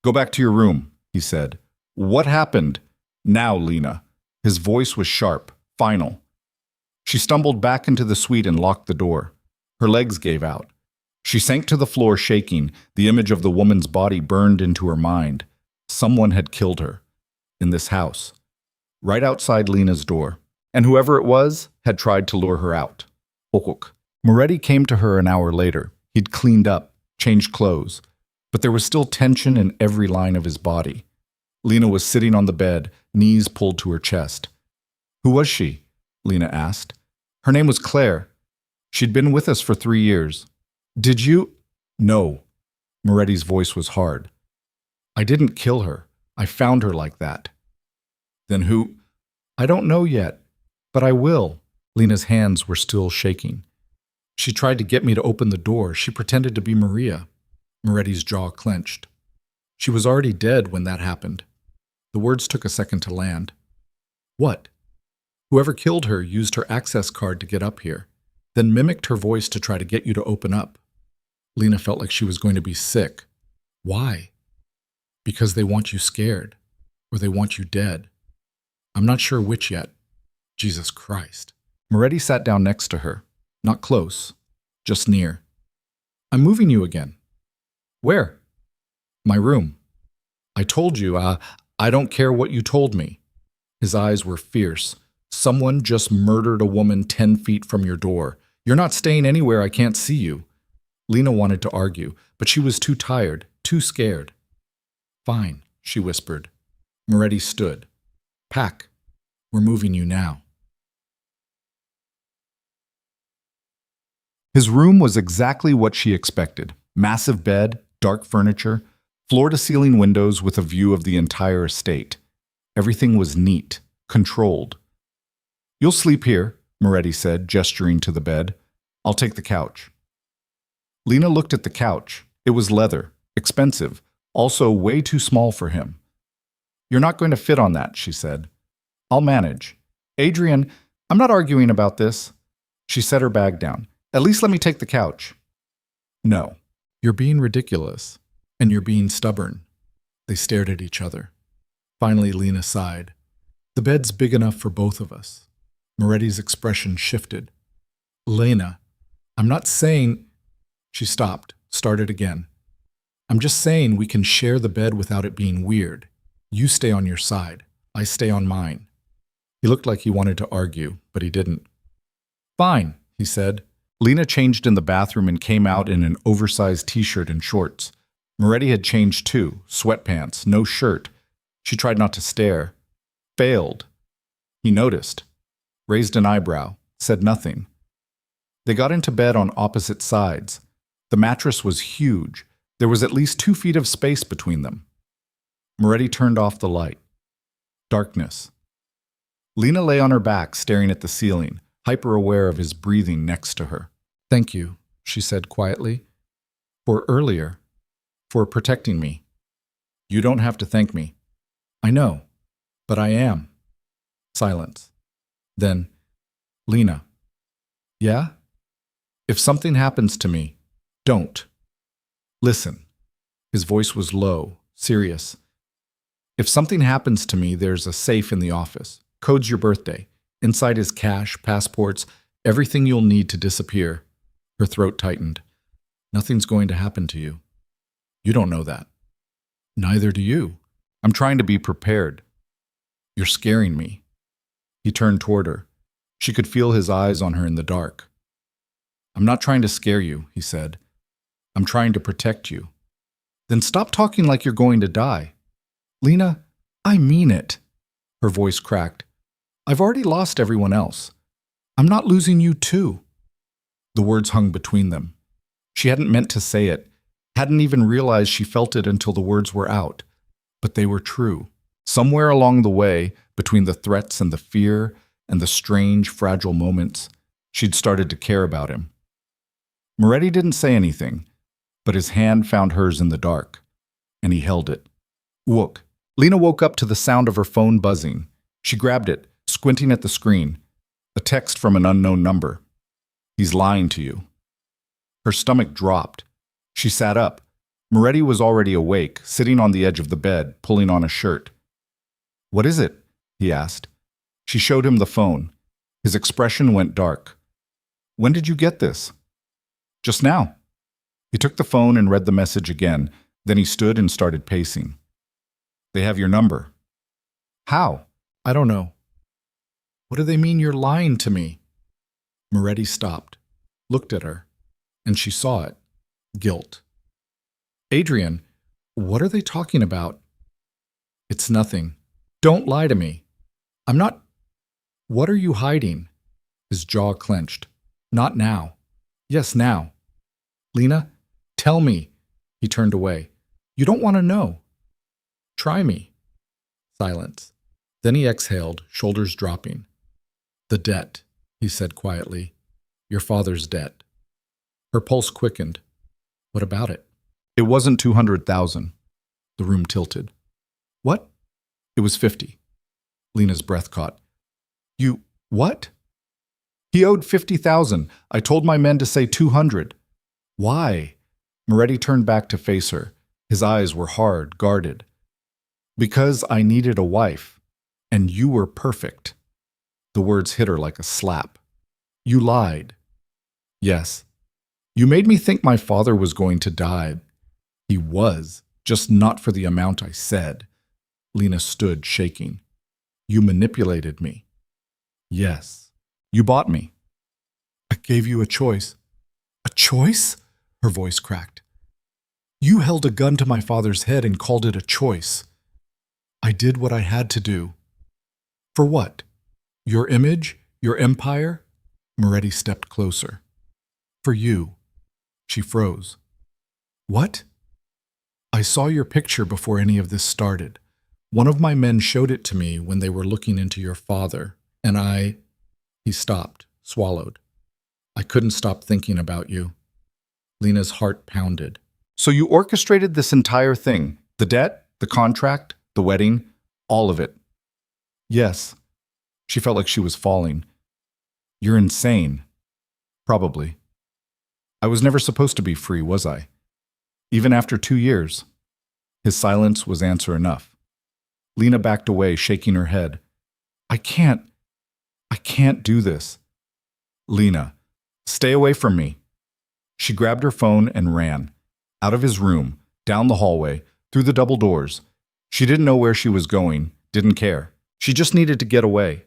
"Go back to your room," he said. "What happened?" "Now, Lena." His voice was sharp, final. She stumbled back into the suite and locked the door. Her legs gave out. She sank to the floor shaking. The image of the woman's body burned into her mind. Someone had killed her. In this house. Right outside Lena's door. And whoever it was had tried to lure her out. Okok. Moretti came to her an hour later. He'd cleaned up, changed clothes. But there was still tension in every line of his body. Lena was sitting on the bed, knees pulled to her chest. "Who was she?" Lena asked. "Her name was Claire. She'd been with us for 3 years. Did you?" "No." Moretti's voice was hard. "I didn't kill her. I found her like that." "Then who?" "I don't know yet, but I will." Lena's hands were still shaking. "She tried to get me to open the door. She pretended to be Maria." Moretti's jaw clenched. "She was already dead when that happened." The words took a second to land. "What?" "Whoever killed her used her access card to get up here, then mimicked her voice to try to get you to open up." Lena felt like she was going to be sick. "Why?" "Because they want you scared, or they want you dead. I'm not sure which yet." Jesus Christ. Moretti sat down next to her. Not close, just near. I'm moving you again. Where? My room. I told you, I don't care what you told me. His eyes were fierce. Someone just murdered a woman 10 feet from your door. You're not staying anywhere I can't see you. Lena wanted to argue, but she was too tired, too scared. Fine, she whispered. Moretti stood. Pack. We're moving you now. His room was exactly what she expected. Massive bed, dark furniture, floor-to-ceiling windows with a view of the entire estate. Everything was neat, controlled. You'll sleep here, Moretti said, gesturing to the bed. I'll take the couch. Lena looked at the couch. It was leather, expensive, also way too small for him. You're not going to fit on that, she said. I'll manage. Adrian, I'm not arguing about this. She set her bag down. At least let me take the couch. No. You're being ridiculous, and you're being stubborn. They stared at each other. Finally, Lena sighed. The bed's big enough for both of us. Moretti's expression shifted. Lena, I'm not saying... She stopped, started again. I'm just saying we can share the bed without it being weird. You stay on your side. I stay on mine. He looked like he wanted to argue, but he didn't. Fine, he said. Lena changed in the bathroom and came out in an oversized t-shirt and shorts. Moretti had changed too, sweatpants, no shirt. She tried not to stare. Failed. He noticed. Raised an eyebrow. Said nothing. They got into bed on opposite sides. The mattress was huge. There was at least 2 feet of space between them. Moretti turned off the light. Darkness. Lena lay on her back, staring at the ceiling, hyper-aware of his breathing next to her. Thank you, she said quietly. For earlier. For protecting me. You don't have to thank me. I know, but I am. Silence. Then, Lena. Yeah? If something happens to me, don't. Listen. His voice was low, serious. If something happens to me, there's a safe in the office. Code's your birthday. Inside is cash, passports, everything you'll need to disappear. Her throat tightened. Nothing's going to happen to you. You don't know that. Neither do you. I'm trying to be prepared. You're scaring me. He turned toward her. She could feel his eyes on her in the dark. I'm not trying to scare you, he said. I'm trying to protect you. Then stop talking like you're going to die. Lena, I mean it. Her voice cracked. I've already lost everyone else. I'm not losing you too. The words hung between them. She hadn't meant to say it, hadn't even realized she felt it until the words were out. But they were true. Somewhere along the way, between the threats and the fear and the strange, fragile moments, she'd started to care about him. Moretti didn't say anything, but his hand found hers in the dark, and he held it. Wook. Lena woke up to the sound of her phone buzzing. She grabbed it, squinting at the screen. A text from an unknown number. He's lying to you. Her stomach dropped. She sat up. Moretti was already awake, sitting on the edge of the bed, pulling on a shirt. What is it? He asked. She showed him the phone. His expression went dark. When did you get this? Just now. He took the phone and read the message again. Then he stood and started pacing. They have your number. How? I don't know. What do they mean you're lying to me? Moretti stopped, looked at her, and she saw it. Guilt. Adrian, what are they talking about? It's nothing. Don't lie to me. I'm not... What are you hiding? His jaw clenched. Not now. Yes, now. Lena, tell me. He turned away. You don't want to know. Try me. Silence. Then he exhaled, shoulders dropping. The debt, he said quietly. Your father's debt. Her pulse quickened. What about it? It wasn't 200,000. The room tilted. What? It was 50. Lena's breath caught. You, what? He owed 50,000. I told my men to say 200. Why? Moretti turned back to face her. His eyes were hard, guarded. Because I needed a wife, and you were perfect. The words hit her like a slap. You lied. Yes. You made me think my father was going to die. He was, just not for the amount I said. Lena stood, shaking. You manipulated me. Yes. You bought me. I gave you a choice. A choice? Her voice cracked. You held a gun to my father's head and called it a choice. I did what I had to do. For what? Your image? Your empire? Moretti stepped closer. For you. She froze. What? I saw your picture before any of this started. One of my men showed it to me when they were looking into your father, and I... He stopped, swallowed. I couldn't stop thinking about you. Lena's heart pounded. So you orchestrated this entire thing? The debt, the contract, the wedding, all of it? Yes. She felt like she was falling. You're insane. Probably. I was never supposed to be free, was I? Even after 2 years. His silence was answer enough. Lena backed away, shaking her head. I can't do this. Lena, stay away from me. She grabbed her phone and ran. Out of his room, down the hallway, through the double doors. She didn't know where she was going, didn't care. She just needed to get away.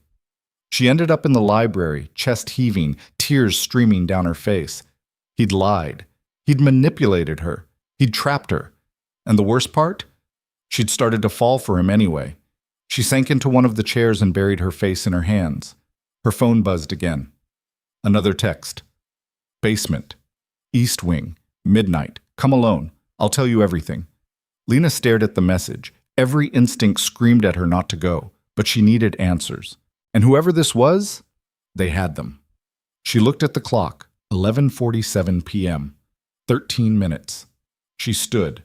She ended up in the library, chest heaving, tears streaming down her face. He'd lied. He'd manipulated her. He'd trapped her. And the worst part? She'd started to fall for him anyway. She sank into one of the chairs and buried her face in her hands. Her phone buzzed again. Another text. Basement. East Wing. Midnight. Come alone. I'll tell you everything. Lena stared at the message. Every instinct screamed at her not to go, but she needed answers. And whoever this was, they had them. She looked at the clock. 11:47 p.m. 13 minutes. She stood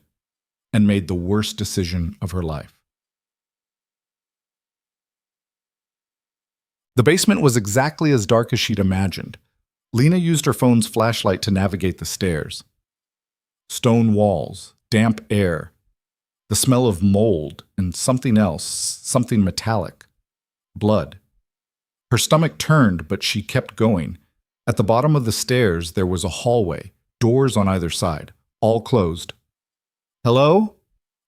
and made the worst decision of her life. The basement was exactly as dark as she'd imagined. Lena used her phone's flashlight to navigate the stairs. Stone walls, damp air, the smell of mold, and something else, something metallic. Blood. Her stomach turned, but she kept going. At the bottom of the stairs, there was a hallway, doors on either side, all closed. Hello?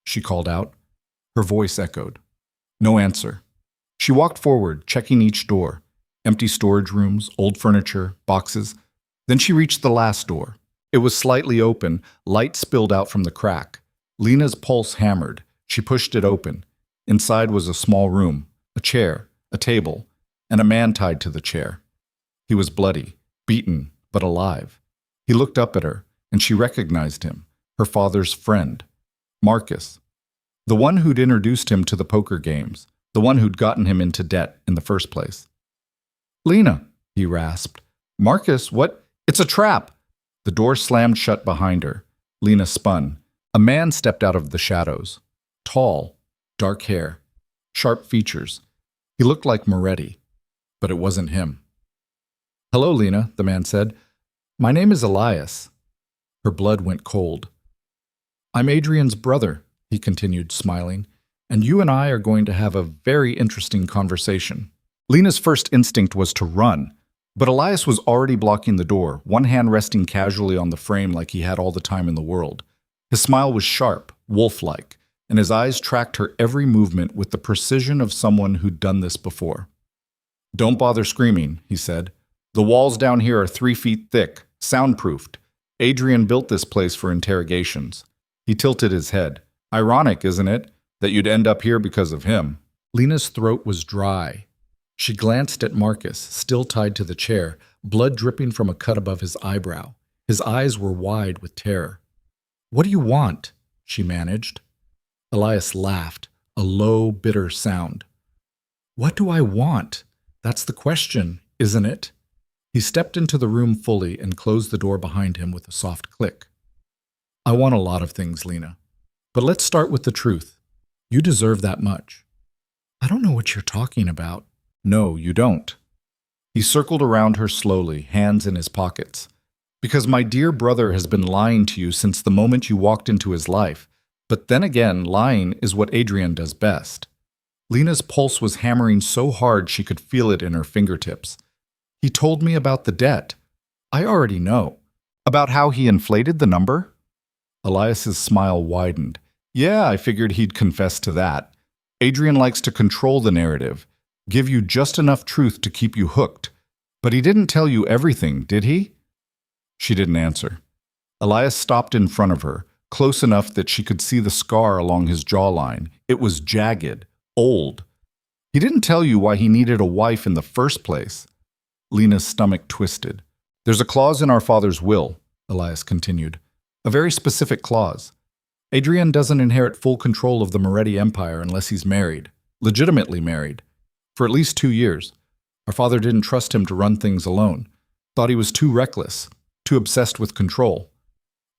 She called out. Her voice echoed. No answer. She walked forward, checking each door. Empty storage rooms, old furniture, boxes. Then she reached the last door. It was slightly open, light spilled out from the crack. Lena's pulse hammered. She pushed it open. Inside was a small room, a chair, a table, and a man tied to the chair. He was bloody, beaten, but alive. He looked up at her, and she recognized him, her father's friend, Marcus, the one who'd introduced him to the poker games, the one who'd gotten him into debt in the first place. Lena, he rasped. Marcus, what? It's a trap! The door slammed shut behind her. Lena spun. A man stepped out of the shadows. Tall, dark hair, sharp features. He looked like Moretti, but it wasn't him. Hello, Lena, the man said. My name is Elias. Her blood went cold. I'm Adrian's brother, he continued, smiling, and you and I are going to have a very interesting conversation. Lena's first instinct was to run, but Elias was already blocking the door, one hand resting casually on the frame like he had all the time in the world. His smile was sharp, wolf-like, and his eyes tracked her every movement with the precision of someone who'd done this before. Don't bother screaming, he said. The walls down here are 3 feet thick, soundproofed. Adrian built this place for interrogations. He tilted his head. Ironic, isn't it, that you'd end up here because of him? Lena's throat was dry. She glanced at Marcus, still tied to the chair, blood dripping from a cut above his eyebrow. His eyes were wide with terror. What do you want? She managed. Elias laughed, a low, bitter sound. What do I want? That's the question, isn't it? He stepped into the room fully and closed the door behind him with a soft click. I want a lot of things, Lena. But let's start with the truth. You deserve that much. I don't know what you're talking about. No, you don't. He circled around her slowly, hands in his pockets. Because my dear brother has been lying to you since the moment you walked into his life. But then again, lying is what Adrian does best. Lena's pulse was hammering so hard she could feel it in her fingertips. He told me about the debt. I already know. About how he inflated the number? Elias's smile widened. Yeah, I figured he'd confess to that. Adrian likes to control the narrative, give you just enough truth to keep you hooked. But he didn't tell you everything, did he? She didn't answer. Elias stopped in front of her, close enough that she could see the scar along his jawline. It was jagged, old. He didn't tell you why he needed a wife in the first place. Lena's stomach twisted. There's a clause in our father's will, Elias continued. A very specific clause. Adrian doesn't inherit full control of the Moretti Empire unless he's married, legitimately married, for at least 2 years. Our father didn't trust him to run things alone, thought he was too reckless, too obsessed with control.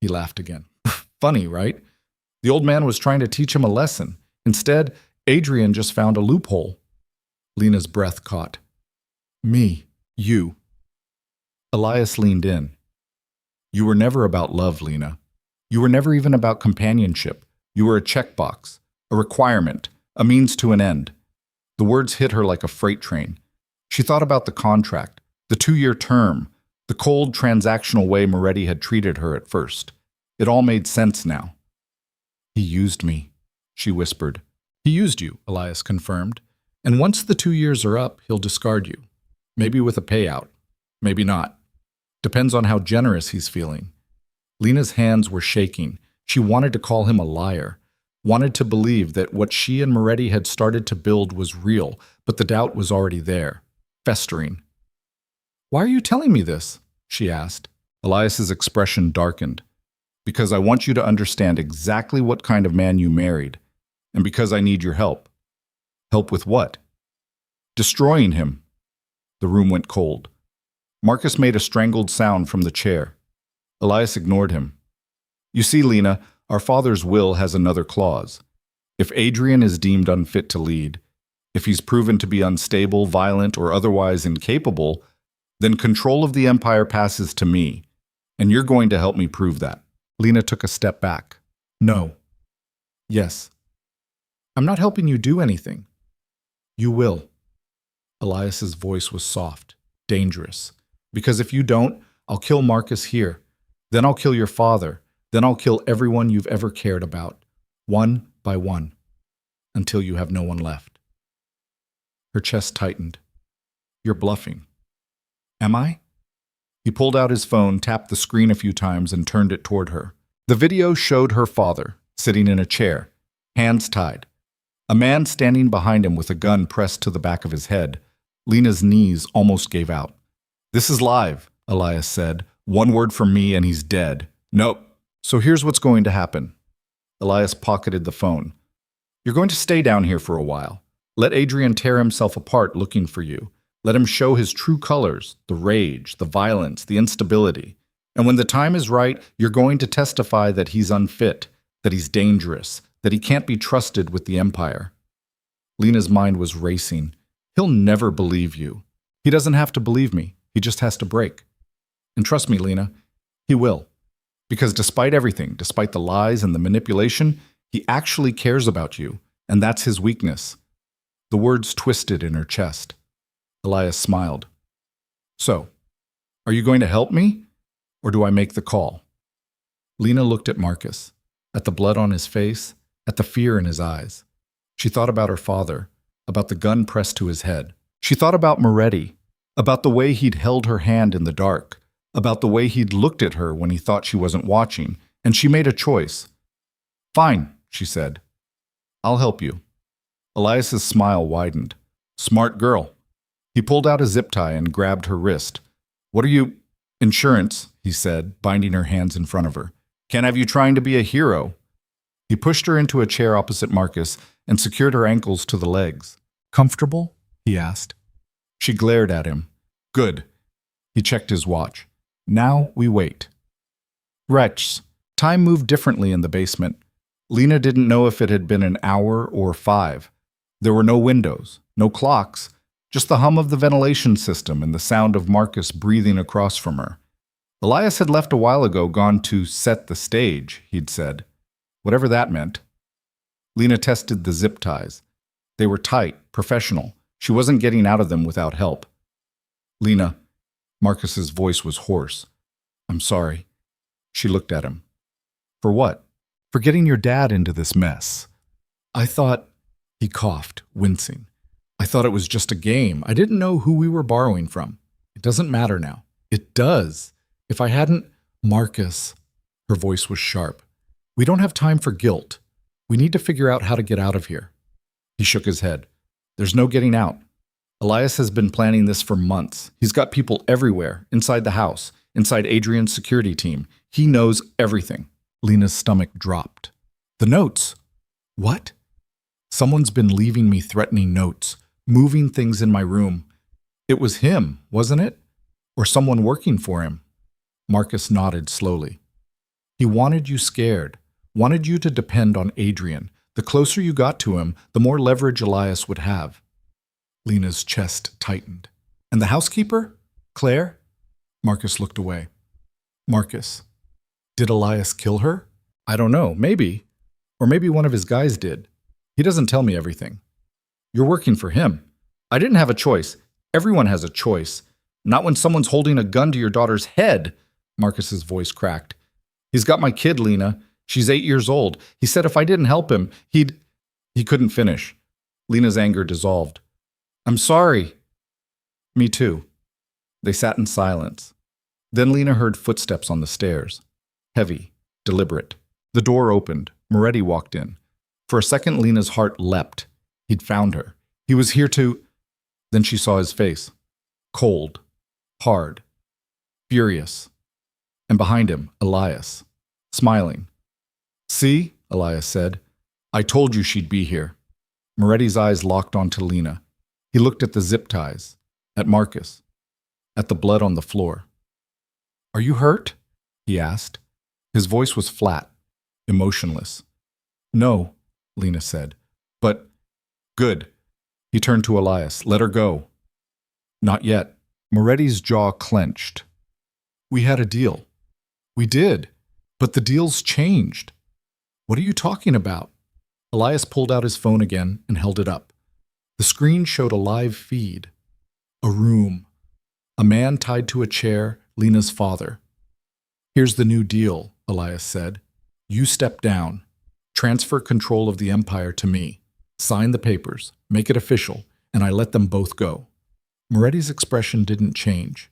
He laughed again. Funny, right? The old man was trying to teach him a lesson. Instead, Adrian just found a loophole. Lena's breath caught. Me, you. Elias leaned in. You were never about love, Lena. You were never even about companionship. You were a checkbox, a requirement, a means to an end. The words hit her like a freight train. She thought about the contract, the 2-year term, the cold transactional way Moretti had treated her at first. It all made sense now. He used me, she whispered. He used you, Elias confirmed. And once the 2 years are up, he'll discard you. Maybe with a payout. Maybe not. Depends on how generous he's feeling. Lena's hands were shaking. She wanted to call him a liar, wanted to believe that what she and Moretti had started to build was real, but the doubt was already there, festering. Why are you telling me this? She asked. Elias's expression darkened. Because I want you to understand exactly what kind of man you married, and because I need your help. Help with what? Destroying him. The room went cold. Marcus made a strangled sound from the chair. Elias ignored him. You see, Lena, our father's will has another clause. If Adrian is deemed unfit to lead, if he's proven to be unstable, violent, or otherwise incapable, then control of the empire passes to me, and you're going to help me prove that. Lena took a step back. No. Yes. I'm not helping you do anything. You will. Elias's voice was soft, dangerous. Because if you don't, I'll kill Marcus here. Then I'll kill your father. Then I'll kill everyone you've ever cared about, one by one, until you have no one left. Her chest tightened. You're bluffing. Am I? He pulled out his phone, tapped the screen a few times, and turned it toward her. The video showed her father, sitting in a chair, hands tied. A man standing behind him with a gun pressed to the back of his head. Lena's knees almost gave out. This is live, Elias said. One word from me and he's dead. Nope. So here's what's going to happen. Elias pocketed the phone. You're going to stay down here for a while. Let Adrian tear himself apart looking for you. Let him show his true colors, the rage, the violence, the instability. And when the time is right, you're going to testify that he's unfit, that he's dangerous, that he can't be trusted with the empire. Lena's mind was racing. He'll never believe you. He doesn't have to believe me. He just has to break. And trust me, Lena, he will. Because despite everything, despite the lies and the manipulation, he actually cares about you, and that's his weakness. The words twisted in her chest. Elias smiled. So, are you going to help me, or do I make the call? Lena looked at Marcus, at the blood on his face, at the fear in his eyes. She thought about her father, about the gun pressed to his head. She thought about Moretti, about the way he'd held her hand in the dark, about the way he'd looked at her when he thought she wasn't watching, and she made a choice. Fine, she said. I'll help you. Elias's smile widened. Smart girl. He pulled out a zip tie and grabbed her wrist. What are you? Insurance, he said, binding her hands in front of her. Can't have you trying to be a hero. He pushed her into a chair opposite Marcus and secured her ankles to the legs. Comfortable? He asked. She glared at him. Good. He checked his watch. Now we wait. Wretch. Time moved differently in the basement. Lena didn't know if it had been an hour or 5. There were no windows, no clocks, just the hum of the ventilation system and the sound of Marcus breathing across from her. Elias had left a while ago, gone to set the stage, he'd said. Whatever that meant. Lena tested the zip ties. They were tight, professional. She wasn't getting out of them without help. Lena, Marcus's voice was hoarse. I'm sorry. She looked at him. For what? For getting your dad into this mess. I thought, he coughed, wincing. I thought it was just a game. I didn't know who we were borrowing from. It doesn't matter now. It does. If I hadn't, Marcus, her voice was sharp. We don't have time for guilt. We need to figure out how to get out of here. He shook his head. There's no getting out. Elias has been planning this for months. He's got people everywhere, inside the house, inside Adrian's security team. He knows everything. Lena's stomach dropped. The notes. What? Someone's been leaving me threatening notes, moving things in my room. It was him, wasn't it? Or someone working for him? Marcus nodded slowly. He wanted you scared, wanted you to depend on Adrian. The closer you got to him, the more leverage Elias would have. Lena's chest tightened. And the housekeeper? Claire? Marcus looked away. Marcus, did Elias kill her? I don't know, maybe. Or maybe one of his guys did. He doesn't tell me everything. You're working for him. I didn't have a choice. Everyone has a choice. Not when someone's holding a gun to your daughter's head. Marcus's voice cracked. He's got my kid, Lena. She's 8 years old. He said if I didn't help him, He couldn't finish. Lena's anger dissolved. I'm sorry. Me too. They sat in silence. Then Lena heard footsteps on the stairs. Heavy, deliberate. The door opened. Moretti walked in. For a second, Lena's heart leapt. He'd found her. He was here to... Then she saw his face. Cold. Hard. Furious. And behind him, Elias. Smiling. See, Elias said. I told you she'd be here. Moretti's eyes locked onto Lena. He looked at the zip ties. At Marcus. At the blood on the floor. Are you hurt? He asked. His voice was flat. Emotionless. No, Lena said. But, good. He turned to Elias. Let her go. Not yet. Moretti's jaw clenched. We had a deal. We did. But the deal's changed. What are you talking about? Elias pulled out his phone again and held it up. The screen showed a live feed. A room. A man tied to a chair, Lena's father. Here's the new deal, Elias said. You step down. Transfer control of the empire to me. Sign the papers. Make it official. And I let them both go. Moretti's expression didn't change.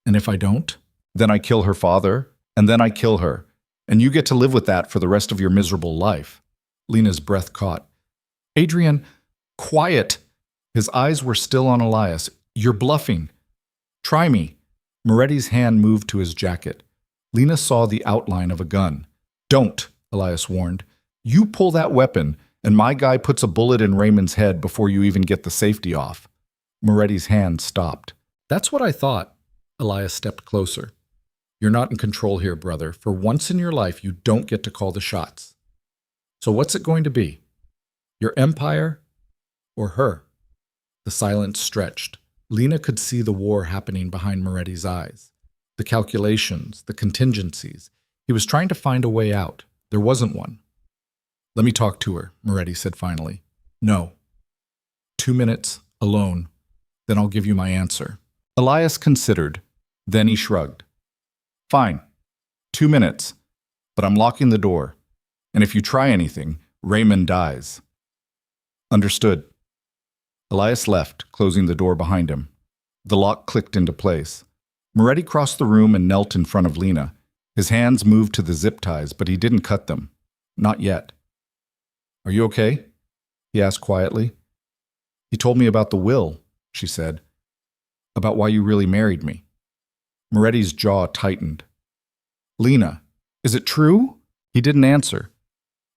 And if I don't? Then I kill her father, and then I kill her. And you get to live with that for the rest of your miserable life. Lena's breath caught. Adrian, quiet. His eyes were still on Elias. You're bluffing. Try me. Moretti's hand moved to his jacket. Lena saw the outline of a gun. Don't, Elias warned. You pull that weapon, and my guy puts a bullet in Raymond's head before you even get the safety off. Moretti's hand stopped. That's what I thought. Elias stepped closer. You're not in control here, brother. For once in your life, you don't get to call the shots. So what's it going to be? Your empire or her? The silence stretched. Lena could see the war happening behind Moretti's eyes. The calculations, the contingencies. He was trying to find a way out. There wasn't one. Let me talk to her, Moretti said finally. No. 2 minutes, alone. Then I'll give you my answer. Elias considered. Then he shrugged. Fine. 2 minutes. But I'm locking the door. And if you try anything, Raymond dies. Understood. Elias left, closing the door behind him. The lock clicked into place. Moretti crossed the room and knelt in front of Lena. His hands moved to the zip ties, but he didn't cut them. Not yet. Are you okay? He asked quietly. He told me about the will, she said. About why you really married me. Moretti's jaw tightened. Lena, is it true? He didn't answer.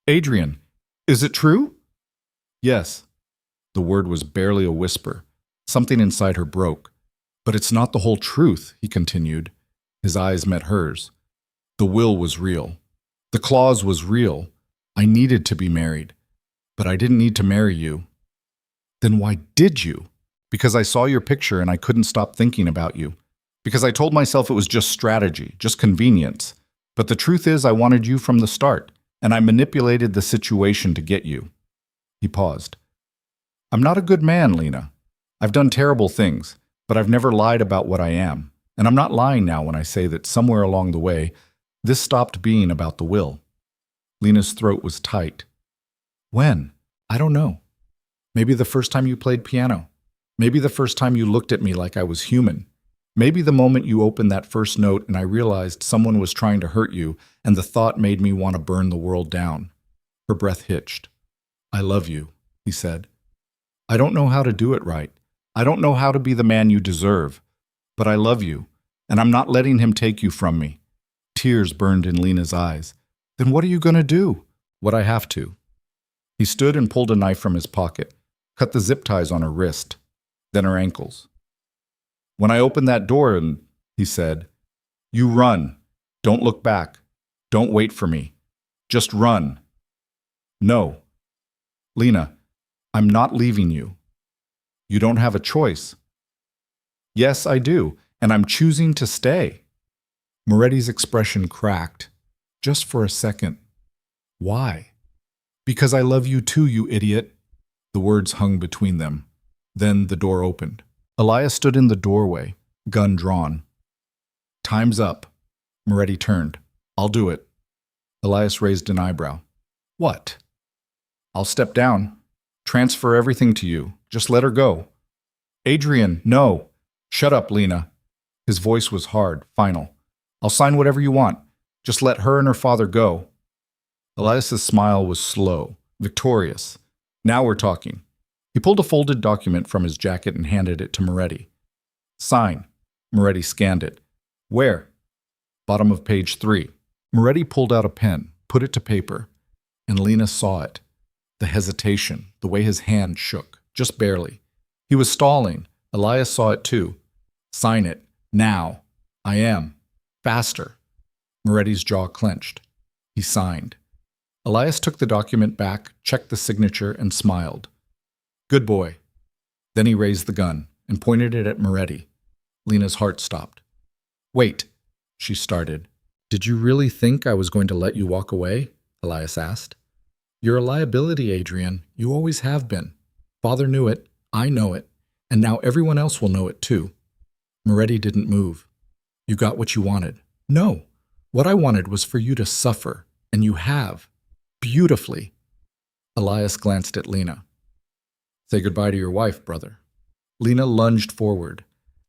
Adrian, is it true? Yes. The word was barely a whisper. Something inside her broke. But it's not the whole truth, he continued. His eyes met hers. The will was real. The clause was real. I needed to be married. But I didn't need to marry you. Then why did you? Because I saw your picture and I couldn't stop thinking about you. Because I told myself it was just strategy, just convenience. But the truth is I wanted you from the start, and I manipulated the situation to get you. He paused. I'm not a good man, Lena. I've done terrible things, but I've never lied about what I am. And I'm not lying now when I say that somewhere along the way, this stopped being about the will. Lena's throat was tight. When? I don't know. Maybe the first time you played piano. Maybe the first time you looked at me like I was human. Maybe the moment you opened that first note and I realized someone was trying to hurt you and the thought made me want to burn the world down. Her breath hitched. I love you, he said. I don't know how to do it right. I don't know how to be the man you deserve. But I love you, and I'm not letting him take you from me. Tears burned in Lena's eyes. Then what are you going to do? What I have to. He stood and pulled a knife from his pocket, cut the zip ties on her wrist, then her ankles. When I opened that door he said, you run. Don't look back. Don't wait for me. Just run. No. Lena, I'm not leaving you. You don't have a choice. Yes, I do, and I'm choosing to stay. Moretti's expression cracked, just for a second. Why? Because I love you too, you idiot. The words hung between them. Then the door opened. Elias stood in the doorway, gun drawn. Time's up. Moretti turned. I'll do it. Elias raised an eyebrow. What? I'll step down. Transfer everything to you. Just let her go. Adrian, no. Shut up, Lena. His voice was hard, final. I'll sign whatever you want. Just let her and her father go. Elias's smile was slow, victorious. Now we're talking. He pulled a folded document from his jacket and handed it to Moretti. Sign. Moretti scanned it. Where? Bottom of page 3. Moretti pulled out a pen, put it to paper, and Lena saw it. The hesitation, the way his hand shook, just barely. He was stalling. Elias saw it too. Sign it. Now. I am. Faster. Moretti's jaw clenched. He signed. Elias took the document back, checked the signature, and smiled. Good boy. Then he raised the gun and pointed it at Moretti. Lena's heart stopped. Wait, she started. Did you really think I was going to let you walk away? Elias asked. You're a liability, Adrian. You always have been. Father knew it. I know it. And now everyone else will know it too. Moretti didn't move. You got what you wanted. No. What I wanted was for you to suffer, and you have. Beautifully. Elias glanced at Lena. Say goodbye to your wife, brother. Lena lunged forward.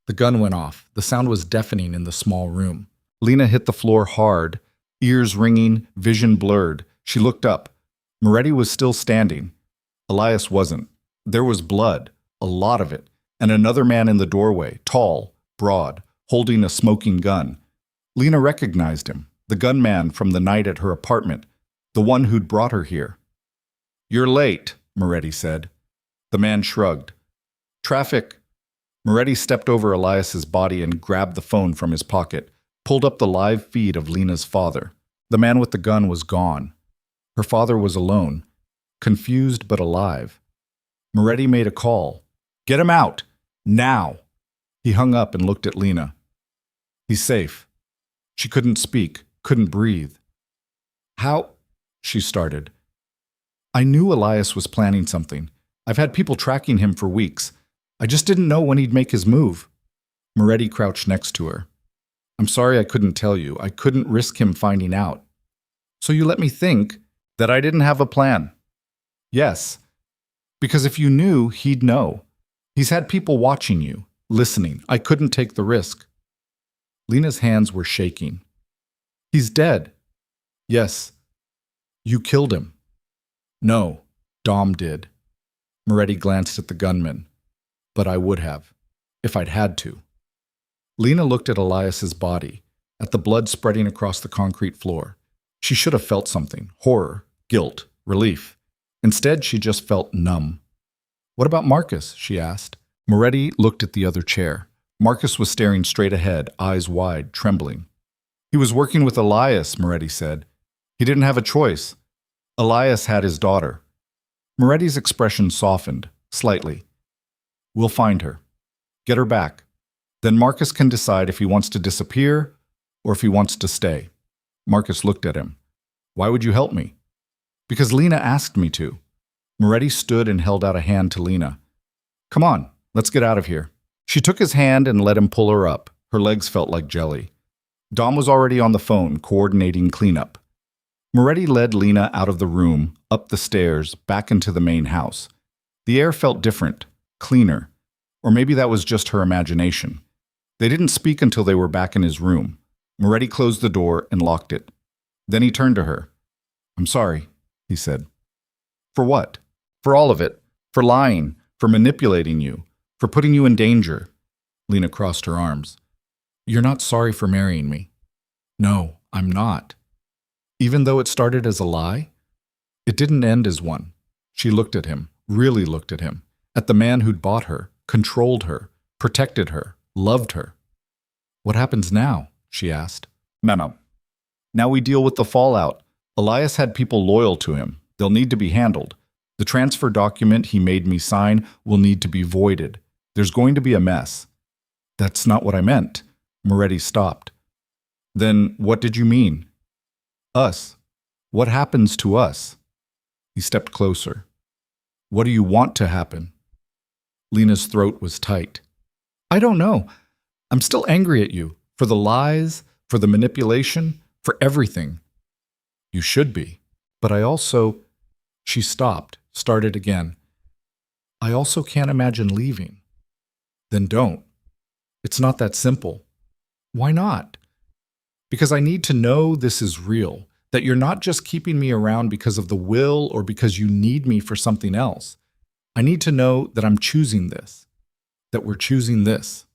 The gun went off. The sound was deafening in the small room. Lena hit the floor hard, ears ringing, vision blurred. She looked up. Moretti was still standing. Elias wasn't. There was blood, a lot of it, and another man in the doorway, tall, broad, holding a smoking gun. Lena recognized him, the gunman from the night at her apartment, the one who'd brought her here. You're late, Moretti said. The man shrugged. Traffic. Moretti stepped over Elias's body and grabbed the phone from his pocket, pulled up the live feed of Lena's father. The man with the gun was gone. Her father was alone, confused but alive. Moretti made a call. Get him out! Now! He hung up and looked at Lena. He's safe. She couldn't speak, couldn't breathe. How? She started. I knew Elias was planning something. I've had people tracking him for weeks. I just didn't know when he'd make his move. Moretti crouched next to her. I'm sorry I couldn't tell you. I couldn't risk him finding out. So you let me think that I didn't have a plan. Yes. Because if you knew, he'd know. He's had people watching you, listening. I couldn't take the risk. Lena's hands were shaking. He's dead. Yes. You killed him. No, Dom did. Moretti glanced at the gunman. But I would have, if I'd had to. Lena looked at Elias's body, at the blood spreading across the concrete floor. She should have felt something, horror, guilt, relief. Instead, she just felt numb. What about Marcus? She asked. Moretti looked at the other chair. Marcus was staring straight ahead, eyes wide, trembling. He was working with Elias, Moretti said. He didn't have a choice. Elias had his daughter. Moretti's expression softened, slightly. We'll find her. Get her back. Then Marcus can decide if he wants to disappear or if he wants to stay. Marcus looked at him. Why would you help me? Because Lena asked me to. Moretti stood and held out a hand to Lena. Come on, let's get out of here. She took his hand and let him pull her up, Her legs felt like jelly. Dom was already on the phone, coordinating cleanup. Moretti led Lena out of the room, up the stairs, back into the main house. The air felt different, cleaner. Or maybe that was just her imagination. They didn't speak until they were back in his room. Moretti closed the door and locked it. Then he turned to her. "I'm sorry," he said. "For what?" "For all of it. For lying. For manipulating you. For putting you in danger." Lena crossed her arms. "You're not sorry for marrying me." "No, I'm not." Even though it started as a lie, it didn't end as one. She looked at him, really looked at him, at the man who'd bought her, controlled her, protected her, loved her. "What happens now?" she asked. No. Now we deal with the fallout. Elias had people loyal to him. They'll need to be handled. The transfer document he made me sign will need to be voided. There's going to be a mess." "That's not what I meant." Moretti stopped. "Then what did you mean?" "Us. What happens to us?" He stepped closer. "What do you want to happen?" Lena's throat was tight. "I don't know. I'm still angry at you. For the lies, for the manipulation, for everything." "You should be. But I also—" She stopped, started again. "I also can't imagine leaving." "Then don't. It's not that simple." "Why not?" "Because I need to know this is real, that you're not just keeping me around because of the will or because you need me for something else. I need to know that I'm choosing this, that we're choosing this."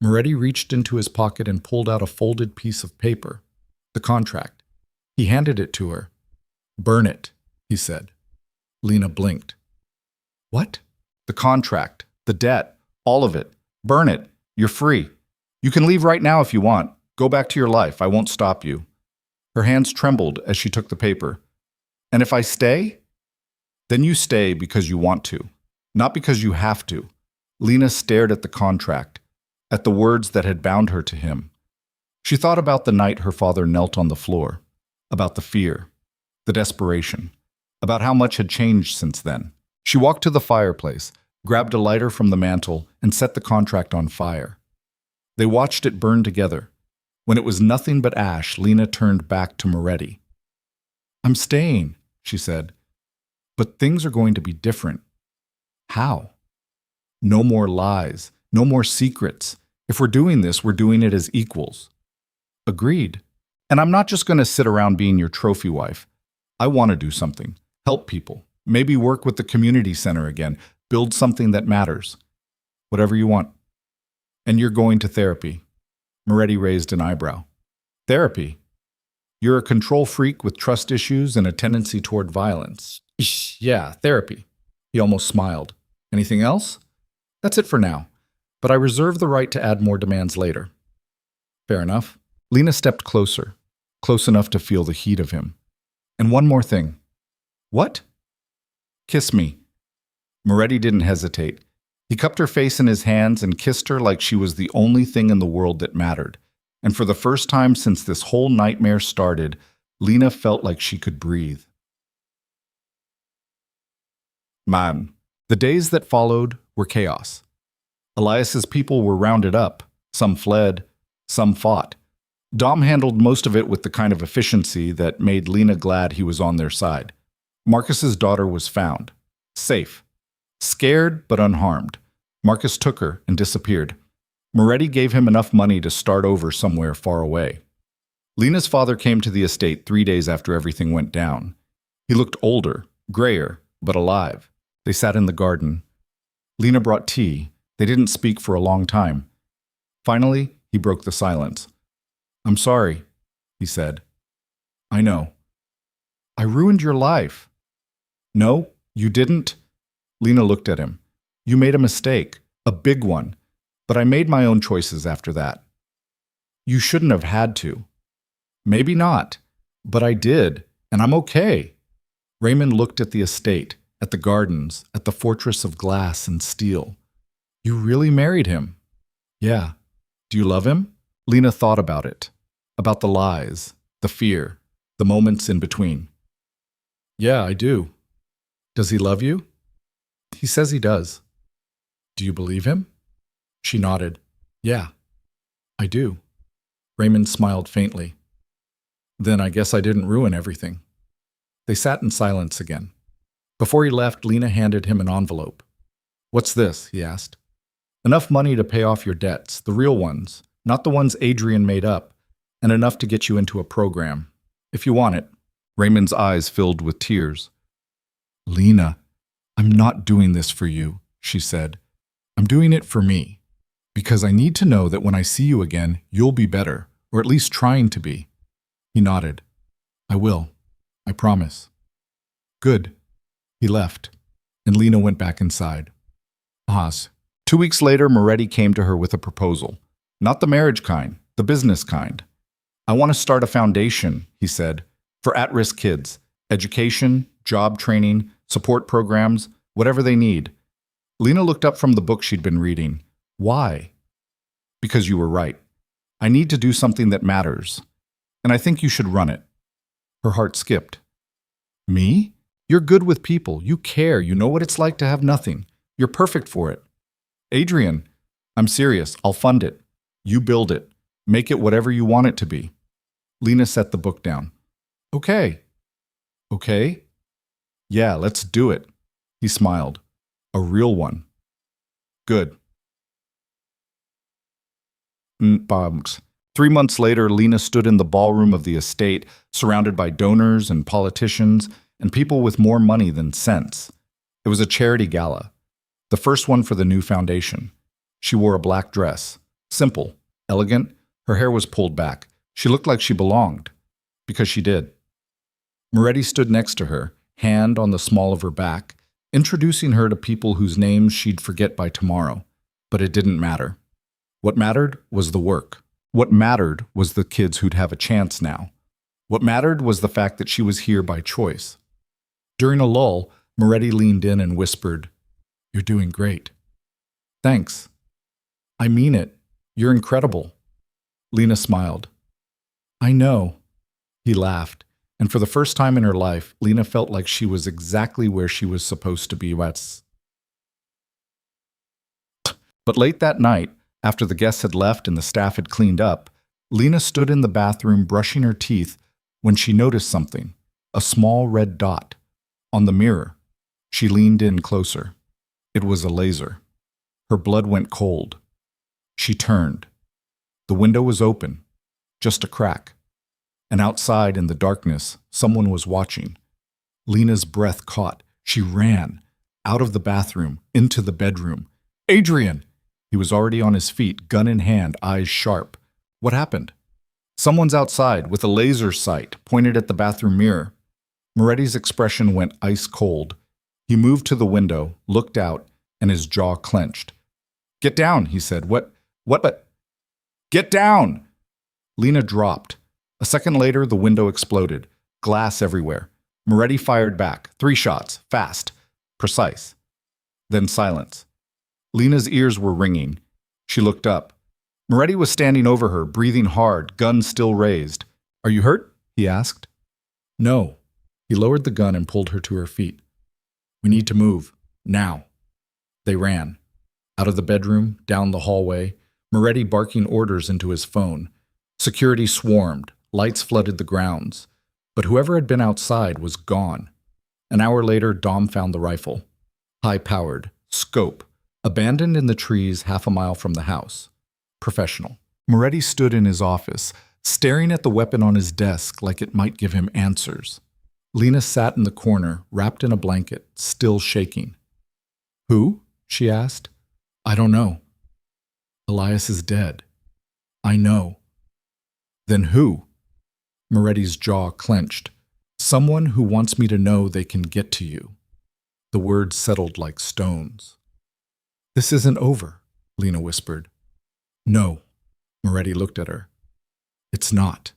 Moretti reached into his pocket and pulled out a folded piece of paper, the contract. He handed it to her. "Burn it," he said. Lena blinked. "What?" "The contract, the debt, all of it. Burn it. You're free. You can leave right now if you want. Go back to your life. I won't stop you." Her hands trembled as she took the paper. "And if I stay?" "Then you stay because you want to, not because you have to." Lena stared at the contract, at the words that had bound her to him. She thought about the night her father knelt on the floor, about the fear, the desperation, about how much had changed since then. She walked to the fireplace, grabbed a lighter from the mantel, and set the contract on fire. They watched it burn together. When it was nothing but ash, Lena turned back to Moretti. "I'm staying," she said. "But things are going to be different." "How?" "No more lies. No more secrets. If we're doing this, we're doing it as equals." "Agreed. And I'm not just going to sit around being your trophy wife. I want to do something. Help people. Maybe work with the community center again. Build something that matters. Whatever you want." "And you're going to therapy." Moretti raised an eyebrow. "Therapy? You're a control freak with trust issues and a tendency toward violence." "Yeah, therapy." He almost smiled. "Anything else?" "That's it for now. But I reserve the right to add more demands later." "Fair enough." Lena stepped closer, close enough to feel the heat of him. "And one more thing." "What?" "Kiss me." Moretti didn't hesitate. He cupped her face in his hands and kissed her like she was the only thing in the world that mattered. And for the first time since this whole nightmare started, Lena felt like she could breathe. Man, the days that followed were chaos. Elias's people were rounded up. Some fled, some fought. Dom handled most of it with the kind of efficiency that made Lena glad he was on their side. Marcus's daughter was found. Safe. Scared but unharmed. Marcus took her and disappeared. Moretti gave him enough money to start over somewhere far away. Lena's father came to the estate 3 days after everything went down. He looked older, grayer, but alive. They sat in the garden. Lena brought tea. They didn't speak for a long time. Finally, he broke the silence. "I'm sorry," he said. "I know." "I ruined your life." "No, you didn't." Lena looked at him. "You made a mistake, a big one, but I made my own choices after that." "You shouldn't have had to." "Maybe not, but I did, and I'm okay." Raymond looked at the estate, at the gardens, at the fortress of glass and steel. "You really married him?" "Yeah." "Do you love him?" Lena thought about it, about the lies, the fear, the moments in between. "Yeah, I do." "Does he love you?" "He says he does." "Do you believe him?" She nodded. "Yeah." I do. Raymond smiled faintly. Then I guess I didn't ruin everything. They sat in silence again. Before he left, Lena handed him an envelope. What's this? He asked. Enough money to pay off your debts, the real ones, not the ones Adrian made up, and enough to get you into a program. If you want it. Raymond's eyes filled with tears. Lena, I'm not doing this for you, she said. I'm doing it for me. Because I need to know that when I see you again, you'll be better, or at least trying to be. He nodded. I will. I promise. Good. He left, and Lena went back inside. Pause. 2 weeks later, Moretti came to her with a proposal. Not the marriage kind, the business kind. I want to start a foundation, he said, for at-risk kids. Education, job training, support programs, whatever they need. Lena looked up from the book she'd been reading. Why? Because you were right. I need to do something that matters, and I think you should run it. Her heart skipped. Me? You're good with people. You care. You know what it's like to have nothing. You're perfect for it. Adrian, I'm serious. I'll fund it. You build it. Make it whatever you want it to be. Lena set the book down. Okay. Okay? Yeah, let's do it. He smiled. A real one. Good. 3 months later, Lena stood in the ballroom of the estate, surrounded by donors and politicians and people with more money than sense. It was a charity gala, the first one for the new foundation. She wore a black dress, simple, elegant. Her hair was pulled back. She looked like she belonged, because she did. Moretti stood next to her, hand on the small of her back, introducing her to people whose names she'd forget by tomorrow. But it didn't matter. What mattered was the work. What mattered was the kids who'd have a chance now. What mattered was the fact that she was here by choice. During a lull, Moretti leaned in and whispered, You're doing great. Thanks. I mean it. You're incredible. Lena smiled. I know. He laughed, and for the first time in her life, Lena felt like she was exactly where she was supposed to be. But late that night, after the guests had left and the staff had cleaned up, Lena stood in the bathroom brushing her teeth when she noticed something, a small red dot. On the mirror, she leaned in closer. It was a laser. Her blood went cold. She turned. The window was open, just a crack. And outside in the darkness, someone was watching. Lena's breath caught. She ran, out of the bathroom, into the bedroom. Adrian! He was already on his feet, gun in hand, eyes sharp. What happened? Someone's outside, with a laser sight, pointed at the bathroom mirror. Moretti's expression went ice cold. He moved to the window, looked out, and his jaw clenched. Get down, he said. What? Get down! Lena dropped. A second later, the window exploded. Glass everywhere. Moretti fired back. 3 shots. Fast. Precise. Then silence. Lena's ears were ringing. She looked up. Moretti was standing over her, breathing hard, gun still raised. Are you hurt? He asked. No. He lowered the gun and pulled her to her feet. We need to move. Now. They ran. Out of the bedroom, down the hallway, Moretti barking orders into his phone. Security swarmed. Lights flooded the grounds. But whoever had been outside was gone. An hour later, Dom found the rifle. High-powered. Scope. Abandoned in the trees half a mile from the house. Professional. Moretti stood in his office, staring at the weapon on his desk like it might give him answers. Lena sat in the corner, wrapped in a blanket, still shaking. Who? She asked. I don't know. Elias is dead. I know. Then who? Moretti's jaw clenched. Someone who wants me to know they can get to you. The words settled like stones. This isn't over, Lena whispered. No. Moretti looked at her. It's not.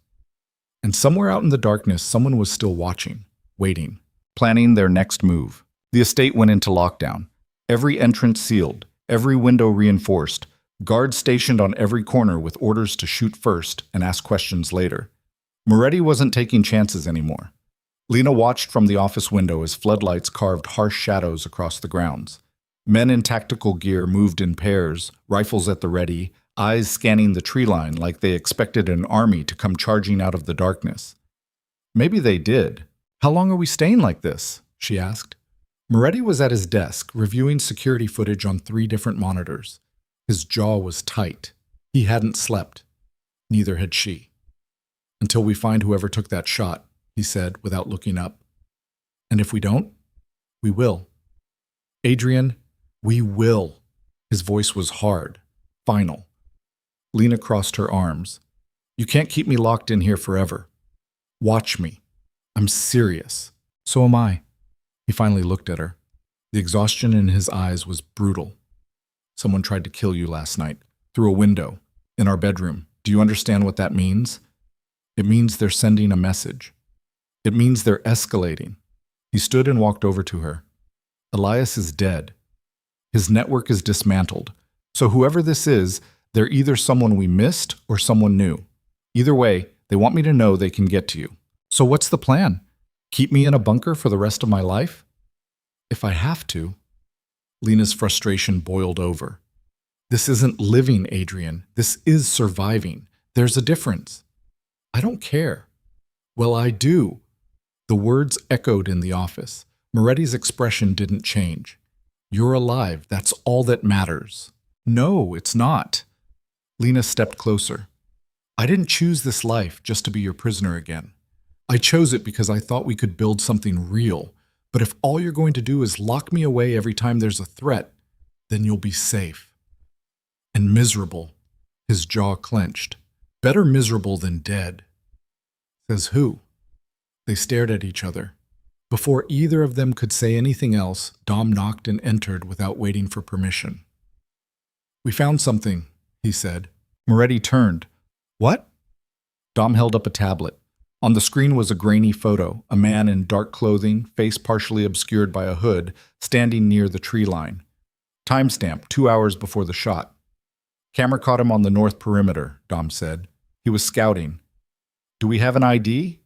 And somewhere out in the darkness, someone was still watching, waiting, planning their next move. The estate went into lockdown. Every entrance sealed, every window reinforced, guards stationed on every corner with orders to shoot first and ask questions later. Moretti wasn't taking chances anymore. Lena watched from the office window as floodlights carved harsh shadows across the grounds. Men in tactical gear moved in pairs, rifles at the ready, eyes scanning the tree line like they expected an army to come charging out of the darkness. Maybe they did. How long are we staying like this? She asked. Moretti was at his desk, reviewing security footage on 3 different monitors. His jaw was tight. He hadn't slept. Neither had she. Until we find whoever took that shot, he said without looking up. And if we don't, we will. Adrian, we will. His voice was hard, final. Lena crossed her arms. You can't keep me locked in here forever. Watch me. I'm serious. So am I. He finally looked at her. The exhaustion in his eyes was brutal. Someone tried to kill you last night, through a window, in our bedroom. Do you understand what that means? It means they're sending a message. It means they're escalating. He stood and walked over to her. Elias is dead. His network is dismantled. So whoever this is, they're either someone we missed or someone new. Either way, they want me to know they can get to you. So what's the plan? Keep me in a bunker for the rest of my life? If I have to. Lena's frustration boiled over. This isn't living, Adrian. This is surviving. There's a difference. I don't care. Well, I do. The words echoed in the office. Moretti's expression didn't change. You're alive. That's all that matters. No, it's not. Lena stepped closer. I didn't choose this life just to be your prisoner again. I chose it because I thought we could build something real. But if all you're going to do is lock me away every time there's a threat, then you'll be safe. And miserable. His jaw clenched. Better miserable than dead. Says who? They stared at each other. Before either of them could say anything else, Dom knocked and entered without waiting for permission. We found something, he said. Moretti turned. What? Dom held up a tablet. On the screen was a grainy photo, a man in dark clothing, face partially obscured by a hood, standing near the tree line. Timestamp, 2 hours before the shot. Camera caught him on the north perimeter, Dom said. He was scouting. Do we have an ID?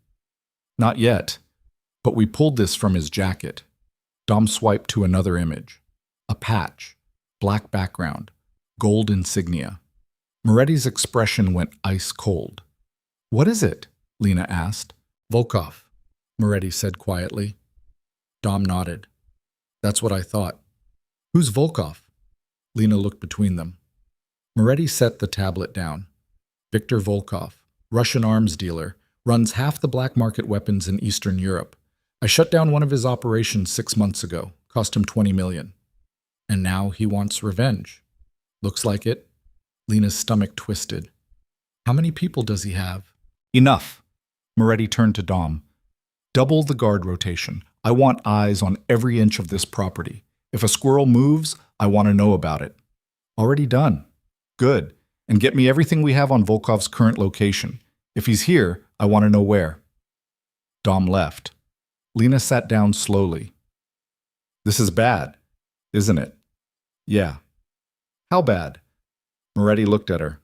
Not yet, but we pulled this from his jacket. Dom swiped to another image. A patch, black background, gold insignia. Moretti's expression went ice cold. What is it? Lena asked. Volkov, Moretti said quietly. Dom nodded. That's what I thought. Who's Volkov? Lena looked between them. Moretti set the tablet down. Viktor Volkov, Russian arms dealer, runs half the black market weapons in Eastern Europe. I shut down one of his operations 6 months ago, cost him $20 million. And now he wants revenge. Looks like it. Lena's stomach twisted. How many people does he have? Enough. Moretti turned to Dom. Double the guard rotation. I want eyes on every inch of this property. If a squirrel moves, I want to know about it. Already done. Good. And get me everything we have on Volkov's current location. If he's here, I want to know where. Dom left. Lena sat down slowly. This is bad, isn't it? Yeah. How bad? Moretti looked at her.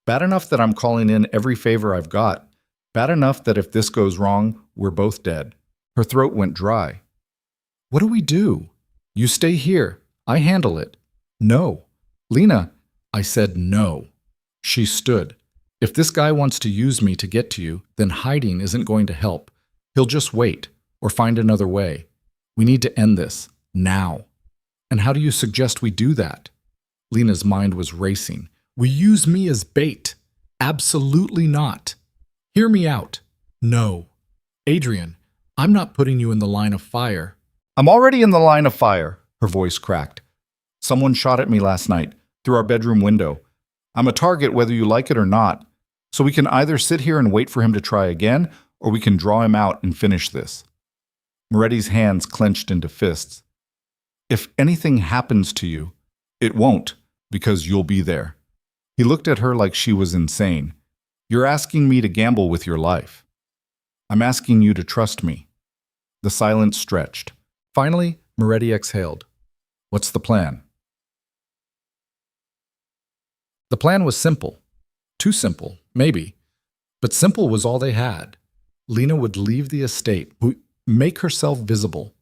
Bad enough that I'm calling in every favor I've got. Bad enough that if this goes wrong, we're both dead. Her throat went dry. What do we do? You stay here. I handle it. No. Lena, I said no. She stood. If this guy wants to use me to get to you, then hiding isn't going to help. He'll just wait, or find another way. We need to end this, now. And how do you suggest we do that? Lena's mind was racing. We use me as bait. Absolutely not. Hear me out. No. Adrian, I'm not putting you in the line of fire. I'm already in the line of fire, her voice cracked. Someone shot at me last night, through our bedroom window. I'm a target whether you like it or not. So we can either sit here and wait for him to try again, or we can draw him out and finish this. Moretti's hands clenched into fists. If anything happens to you, it won't, because you'll be there. He looked at her like she was insane. You're asking me to gamble with your life. I'm asking you to trust me. The silence stretched. Finally, Moretti exhaled. What's the plan? The plan was simple. Too simple, maybe. But simple was all they had. Lena would leave the estate, make herself visible.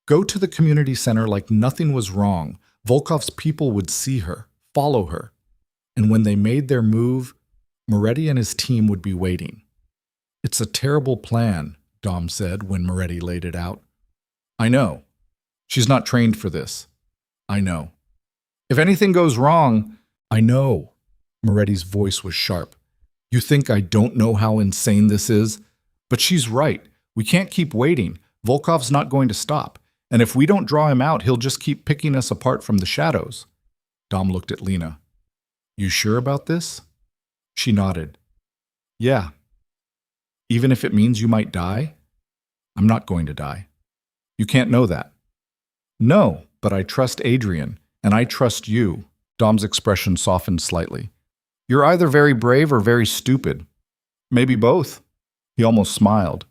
Go to the community center like nothing was wrong. Volkov's people would see her, follow her. And when they made their move, Moretti and his team would be waiting. "It's a terrible plan," Dom said when Moretti laid it out. "I know. She's not trained for this. I know. If anything goes wrong, I know." Moretti's voice was sharp. "You think I don't know how insane this is? But she's right. We can't keep waiting. Volkov's not going to stop. And if we don't draw him out, he'll just keep picking us apart from the shadows." Dom looked at Lena. "You sure about this?" She nodded. "Yeah. Even if it means you might die?" "I'm not going to die." "You can't know that." "No, but I trust Adrian, and I trust you." Dom's expression softened slightly. "You're either very brave or very stupid. Maybe both." He almost smiled.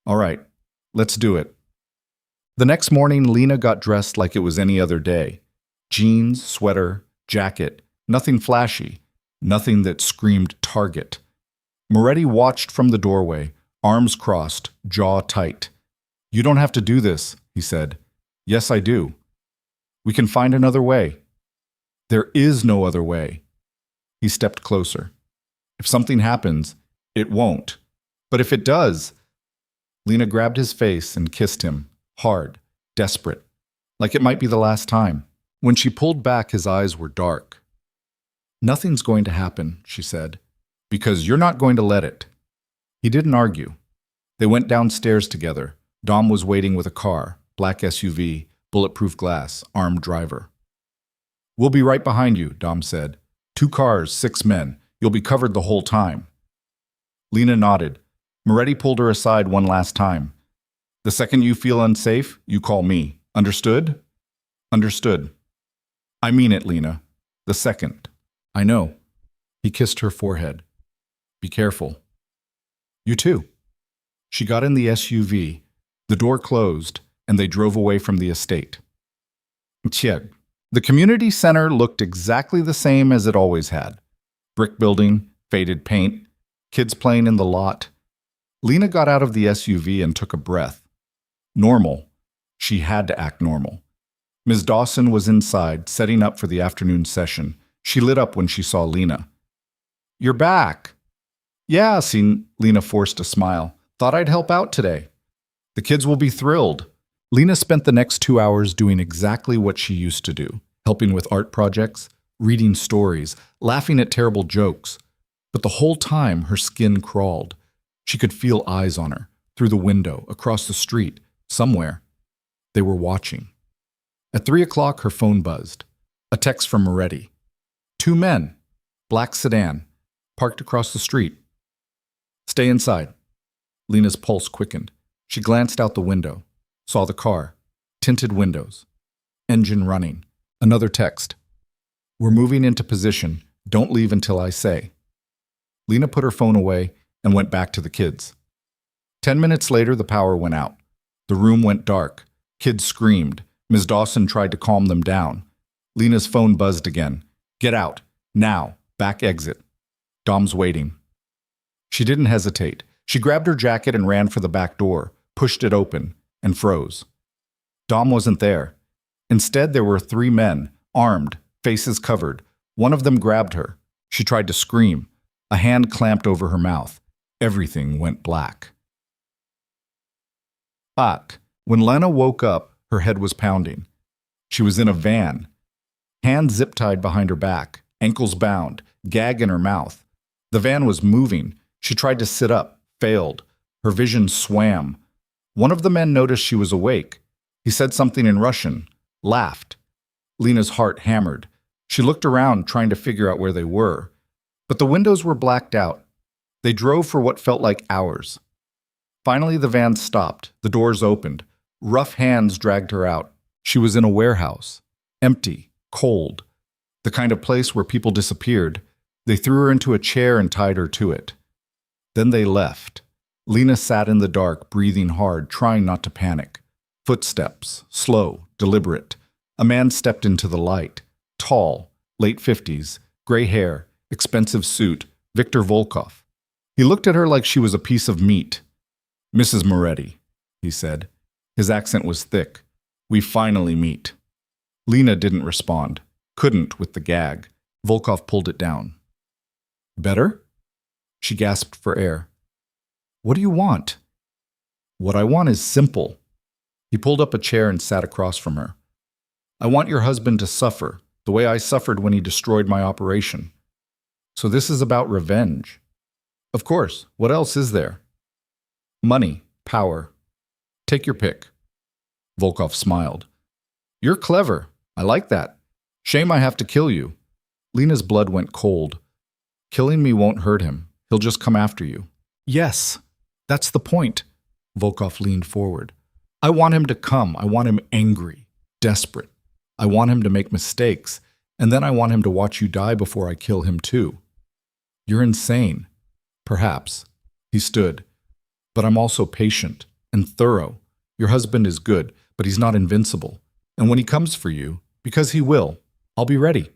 "All right, let's do it." The next morning, Lena got dressed like it was any other day. Jeans, sweater, jacket, nothing flashy, nothing that screamed target. Moretti watched from the doorway, arms crossed, jaw tight. "You don't have to do this," he said. "Yes, I do. We can find another way." "There is no other way." He stepped closer. "If something happens, it won't. But if it does..." Lena grabbed his face and kissed him, hard, desperate, like it might be the last time. When she pulled back, his eyes were dark. "Nothing's going to happen," she said, "because you're not going to let it." He didn't argue. They went downstairs together. Dom was waiting with a car, black SUV, bulletproof glass, armed driver. "We'll be right behind you," Dom said. "2 cars, 6 men. You'll be covered the whole time." Lena nodded. Moretti pulled her aside one last time. "The second you feel unsafe, you call me. Understood?" "Understood." "I mean it, Lena. The second." "I know." He kissed her forehead. "Be careful." "You too." She got in the SUV. The door closed, and they drove away from the estate. Tied. The community center looked exactly the same as it always had. Brick building, faded paint, kids playing in the lot. Lena got out of the SUV and took a breath. Normal. She had to act normal. Ms. Dawson was inside, setting up for the afternoon session. She lit up when she saw Lena. "You're back." "Yeah, Lena forced a smile. "Thought I'd help out today." "The kids will be thrilled." Lena spent the next 2 hours doing exactly what she used to do, helping with art projects, reading stories, laughing at terrible jokes. But the whole time, her skin crawled. She could feel eyes on her, through the window, across the street, somewhere. They were watching. At 3 o'clock, her phone buzzed. A text from Moretti. 2 men, black sedan, parked across the street. "Stay inside." Lena's pulse quickened. She glanced out the window, saw the car, tinted windows, engine running. Another text. "We're moving into position. Don't leave until I say." Lena put her phone away and went back to the kids. 10 minutes later, the power went out. The room went dark. Kids screamed. Ms. Dawson tried to calm them down. Lena's phone buzzed again. "Get out. Now. Back exit." "Dom's waiting." She didn't hesitate. She grabbed her jacket and ran for the back door, pushed it open, and froze. Dom wasn't there. Instead, there were 3 men, armed, faces covered. One of them grabbed her. She tried to scream. A hand clamped over her mouth. Everything went black. When Lena woke up, her head was pounding. She was in a van. Hands zip-tied behind her back, ankles bound, gag in her mouth. The van was moving. She tried to sit up, failed. Her vision swam. One of the men noticed she was awake. He said something in Russian, laughed. Lena's heart hammered. She looked around, trying to figure out where they were. But the windows were blacked out. They drove for what felt like hours. Finally, the van stopped. The doors opened. Rough hands dragged her out. She was in a warehouse. Empty, cold. The kind of place where people disappeared. They threw her into a chair and tied her to it. Then they left. Lena sat in the dark, breathing hard, trying not to panic. Footsteps, slow, deliberate. A man stepped into the light. Tall, late 50s, gray hair, expensive suit, Viktor Volkov. He looked at her like she was a piece of meat. "Mrs. Moretti," he said. His accent was thick. "We finally meet." Lena didn't respond. Couldn't with the gag. Volkov pulled it down. Better? She gasped for air. What do you want? What I want is simple. He pulled up a chair and sat across from her. I want your husband to suffer, the way I suffered when he destroyed my operation. So this is about revenge. Of course, what else is there? Money, power. Take your pick. Volkov smiled. You're clever. I like that. Shame I have to kill you. Lena's blood went cold. Killing me won't hurt him. He'll just come after you. Yes, that's the point. Volkov leaned forward. I want him to come. I want him angry, desperate. I want him to make mistakes, and then I want him to watch you die before I kill him too. You're insane. Perhaps. He stood. But I'm also patient and thorough. Your husband is good, but he's not invincible. And when he comes for you, because he will, I'll be ready.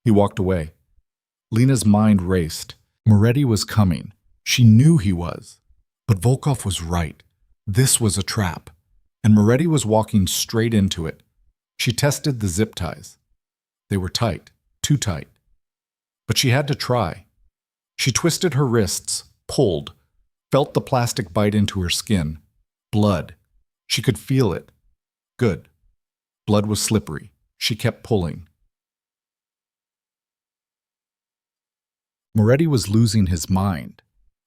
He walked away. Lena's mind raced. Moretti was coming. She knew he was. But Volkov was right. This was a trap. And Moretti was walking straight into it. She tested the zip ties. They were tight, too tight. But she had to try. She twisted her wrists, pulled, felt the plastic bite into her skin. Blood. She could feel it. Good. Blood was slippery. She kept pulling. Moretti was losing his mind.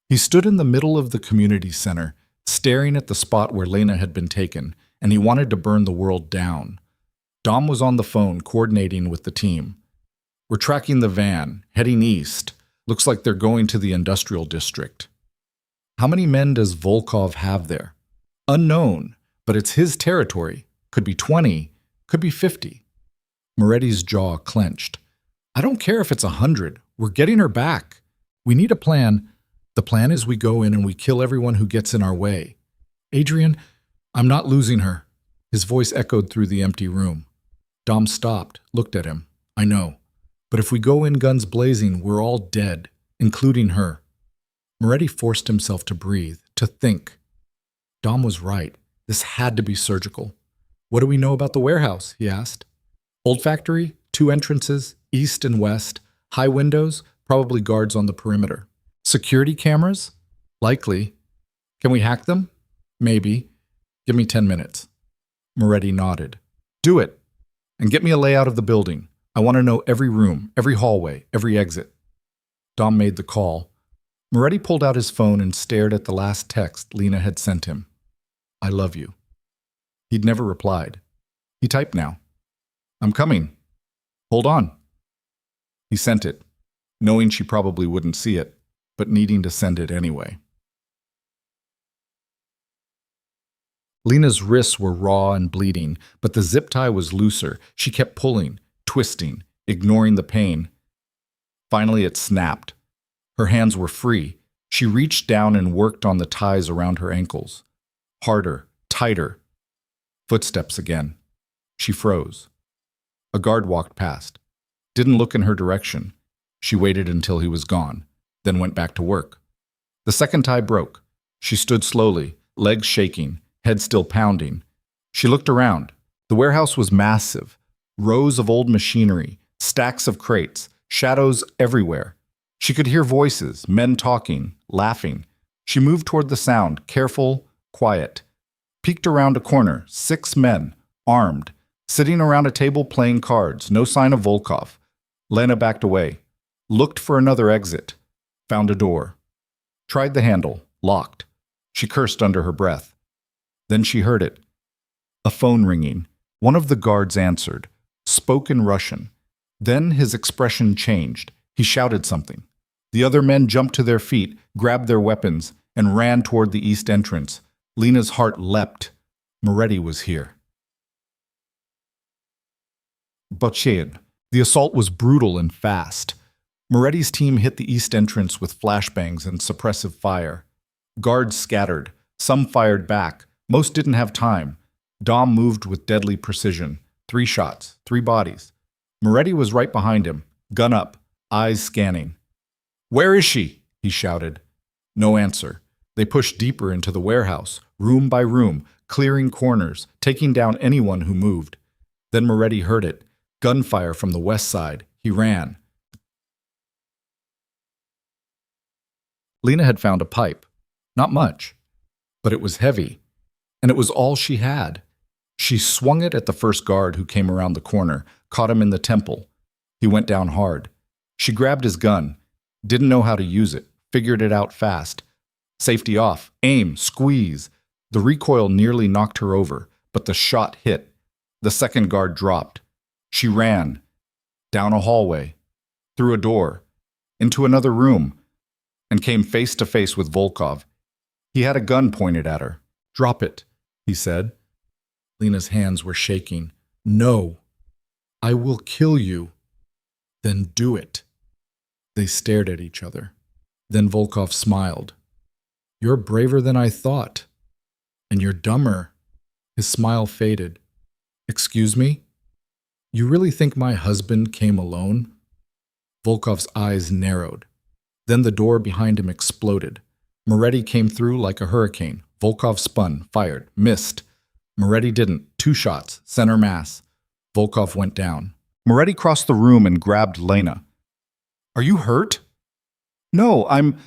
He stood in the middle of the community center, staring at the spot where Lena had been taken, and he wanted to burn the world down. Dom was on the phone, coordinating with the team. We're tracking the van, heading east. Looks like they're going to the industrial district. How many men does Volkov have there? Unknown, but it's his territory. Could be 20, could be 50. Moretti's jaw clenched. I don't care if it's 100. We're getting her back. We need a plan. The plan is we go in and we kill everyone who gets in our way. Adrian, I'm not losing her. His voice echoed through the empty room. Dom stopped, looked at him. I know. But if we go in guns blazing, we're all dead, including her. Moretti forced himself to breathe, to think. Dom was right. This had to be surgical. What do we know about the warehouse? He asked. Old factory, 2 entrances, east and west, high windows, probably guards on the perimeter. Security cameras? Likely. Can we hack them? Maybe. Give me 10 minutes. Moretti nodded. Do it. And get me a layout of the building. I want to know every room, every hallway, every exit. Dom made the call. Moretti pulled out his phone and stared at the last text Lena had sent him. I love you. He'd never replied. He typed now. I'm coming. Hold on. He sent it, knowing she probably wouldn't see it, but needing to send it anyway. Lena's wrists were raw and bleeding, but the zip tie was looser. She kept pulling, twisting, ignoring the pain. Finally, it snapped. Her hands were free. She reached down and worked on the ties around her ankles. Harder, tighter. Footsteps again. She froze. A guard walked past. Didn't look in her direction. She waited until he was gone, then went back to work. The second tie broke. She stood slowly, legs shaking, head still pounding. She looked around. The warehouse was massive. Rows of old machinery, stacks of crates, shadows everywhere. She could hear voices, men talking, laughing. She moved toward the sound, careful, quiet. Peeked around a corner, 6 men, armed, sitting around a table playing cards, no sign of Volkov. Lena backed away, looked for another exit, found a door. Tried the handle, locked. She cursed under her breath. Then she heard it. A phone ringing. One of the guards answered, spoke in Russian. Then his expression changed. He shouted something. The other men jumped to their feet, grabbed their weapons, and ran toward the east entrance. Lena's heart leapt. Moretti was here. Betrayal. The assault was brutal and fast. Moretti's team hit the east entrance with flashbangs and suppressive fire. Guards scattered. Some fired back. Most didn't have time. Dom moved with deadly precision. 3 shots, 3 bodies. Moretti was right behind him, gun up, eyes scanning. Where is she? He shouted. No answer. They pushed deeper into the warehouse, room by room, clearing corners, taking down anyone who moved. Then Moretti heard it. Gunfire from the west side. He ran. Lena had found a pipe. Not much, but it was heavy, and it was all she had. She swung it at the first guard who came around the corner, caught him in the temple. He went down hard. She grabbed his gun, didn't know how to use it, figured it out fast. Safety off, aim, squeeze. The recoil nearly knocked her over, but the shot hit. The second guard dropped. She ran, down a hallway, through a door, into another room, and came face to face with Volkov. He had a gun pointed at her. "Drop it," he said. Lena's hands were shaking. "No, I will kill you." "Then do it." They stared at each other. Then Volkov smiled. "You're braver than I thought. And you're dumber." His smile faded. "Excuse me? You really think my husband came alone?" Volkov's eyes narrowed. Then the door behind him exploded. Moretti came through like a hurricane. Volkov spun, fired, missed. Moretti didn't. 2 shots, center mass. Volkov went down. Moretti crossed the room and grabbed Lena. "Are you hurt?" "No, I'm—"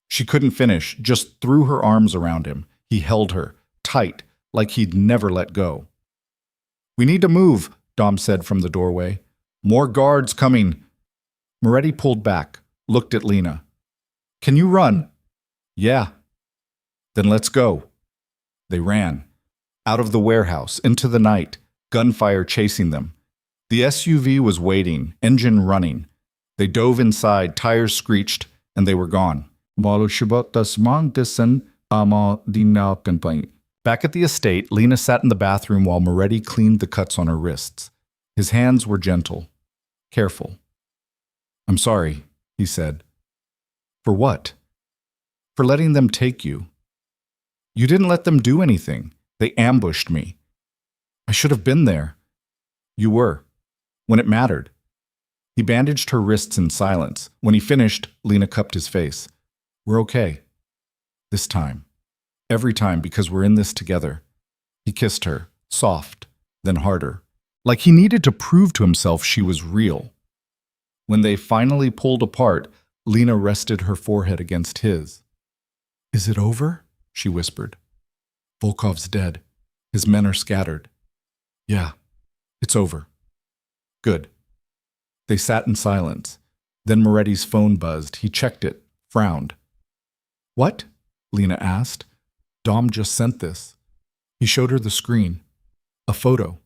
She couldn't finish, just threw her arms around him. He held her, tight, like he'd never let go. "We need to move," Dom said from the doorway. "More guards coming." Moretti pulled back, looked at Lena. "Can you run?" "Yeah." "Then let's go." They ran. Out of the warehouse, into the night, gunfire chasing them. The SUV was waiting, engine running. They dove inside, tires screeched, and they were gone. Back at the estate, Lena sat in the bathroom while Moretti cleaned the cuts on her wrists. His hands were gentle, careful. "I'm sorry," he said. "For what?" "For letting them take you." "You didn't let them do anything. They ambushed me." "I should have been there." "You were. When it mattered." He bandaged her wrists in silence. When he finished, Lena cupped his face. "We're okay. This time. Every time, because we're in this together." He kissed her, soft, then harder, like he needed to prove to himself she was real. When they finally pulled apart, Lena rested her forehead against his. "Is it over?" she whispered. "Volkov's dead. His men are scattered." "Yeah, it's over." "Good." They sat in silence. Then Moretti's phone buzzed. He checked it, frowned. "What?" Lena asked. "Dom just sent this." He showed her the screen. A photo,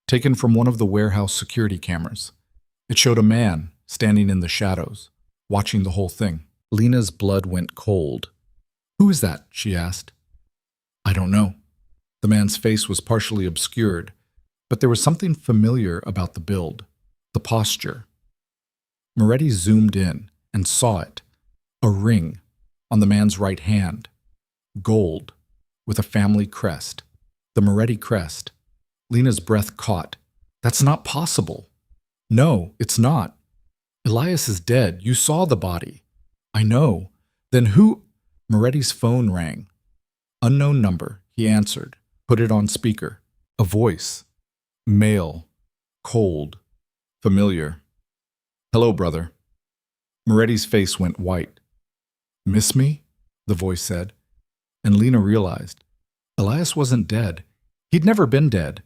taken from one of the warehouse security cameras. It showed a man standing in the shadows, watching the whole thing. Lena's blood went cold. "Who is that?" she asked. "I don't know." The man's face was partially obscured, but there was something familiar about the build, the posture. Moretti zoomed in and saw it. A ring on the man's right hand. Gold, with a family crest. The Moretti crest. Lena's breath caught. "That's not possible." "No, it's not. Elias is dead. You saw the body." "I know. Then who—" Moretti's phone rang. Unknown number. He answered, put it on speaker. A voice. Male. Cold. Familiar. "Hello, brother." Moretti's face went white. "Miss me?" the voice said. And Lena realized. Elias wasn't dead. He'd never been dead.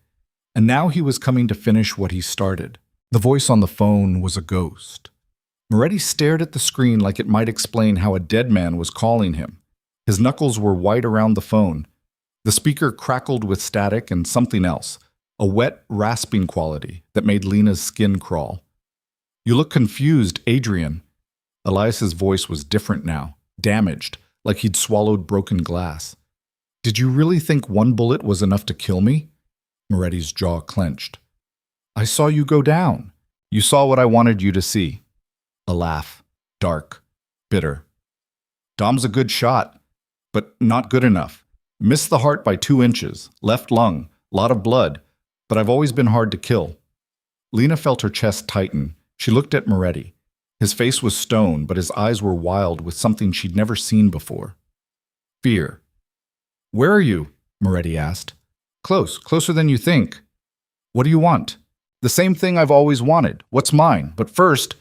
And now he was coming to finish what he started. The voice on the phone was a ghost. Moretti stared at the screen like it might explain how a dead man was calling him. His knuckles were white around the phone. The speaker crackled with static and something else, a wet, rasping quality that made Lena's skin crawl. "You look confused, Adrian." Elias's voice was different now, damaged, like he'd swallowed broken glass. "Did you really think one bullet was enough to kill me?" Moretti's jaw clenched. "I saw you go down. You saw what I wanted you to see." A laugh, dark, bitter. "Dom's a good shot, but not good enough. Missed the heart by 2 inches, left lung, lot of blood, but I've always been hard to kill." Lena felt her chest tighten. She looked at Moretti. His face was stone, but his eyes were wild with something she'd never seen before. Fear. "Where are you?" Moretti asked. Closer than you think." "What do you want?" "The same thing I've always wanted. What's mine? But first—"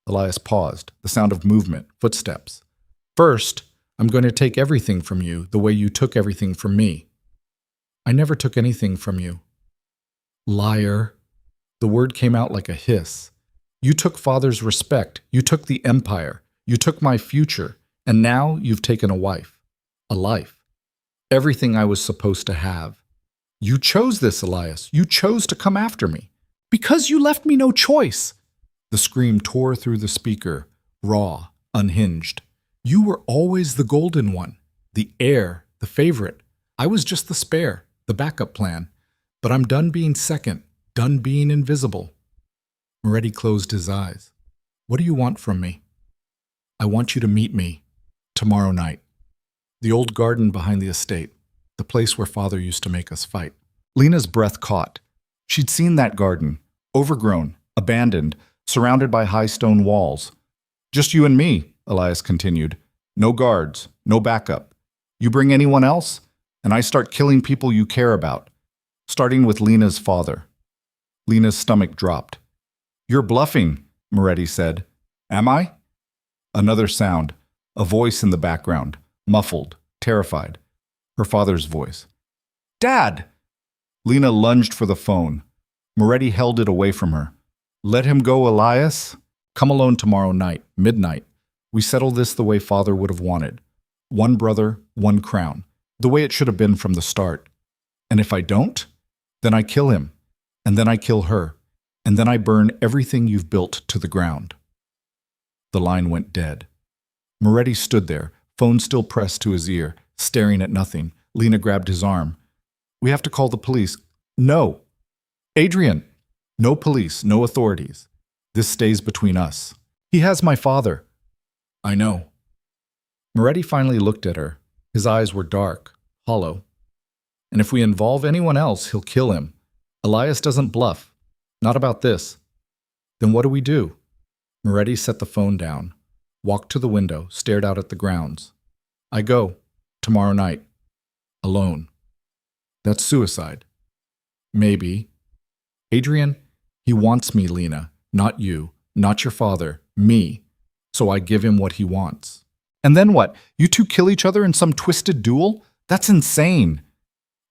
Elias paused, the sound of movement, footsteps. First, I'm going to take everything from you the way you took everything from me. I never took anything from you. Liar. The word came out like a hiss. You took Father's respect. You took the empire. You took my future. And now you've taken a wife. A life. Everything I was supposed to have. You chose this, Elias. You chose to come after me. Because you left me no choice. The scream tore through the speaker, raw, unhinged. You were always the golden one, the heir, the favorite. I was just the spare, the backup plan. But I'm done being second, done being invisible. Moretti closed his eyes. What do you want from me? I want you to meet me tomorrow night. The old garden behind the estate, the place where Father used to make us fight. Lena's breath caught. She'd seen that garden, overgrown, abandoned, surrounded by high stone walls. Just you and me, Elias continued. No guards, no backup. You bring anyone else, and I start killing people you care about, starting with Lena's father. Lena's stomach dropped. You're bluffing, Moretti said. Am I? Another sound, a voice in the background, muffled, terrified. Her father's voice. Dad! Lena lunged for the phone. Moretti held it away from her. Let him go, Elias. Come alone tomorrow night, midnight. We settle this the way Father would have wanted. One brother, one crown. The way it should have been from the start. And if I don't, then I kill him. And then I kill her. And then I burn everything you've built to the ground. The line went dead. Moretti stood there, phone still pressed to his ear, staring at nothing. Lena grabbed his arm. We have to call the police. No. Adrian. No police, no authorities. This stays between us. He has my father. I know. Moretti finally looked at her. His eyes were dark, hollow. And if we involve anyone else, he'll kill him. Elias doesn't bluff. Not about this. Then what do we do? Moretti set the phone down, walked to the window, stared out at the grounds. I go. Tomorrow night. Alone. That's suicide. Maybe. Adrian, he wants me, Lena. Not you. Not your father. Me. So I give him what he wants. And then what? You two kill each other in some twisted duel? That's insane.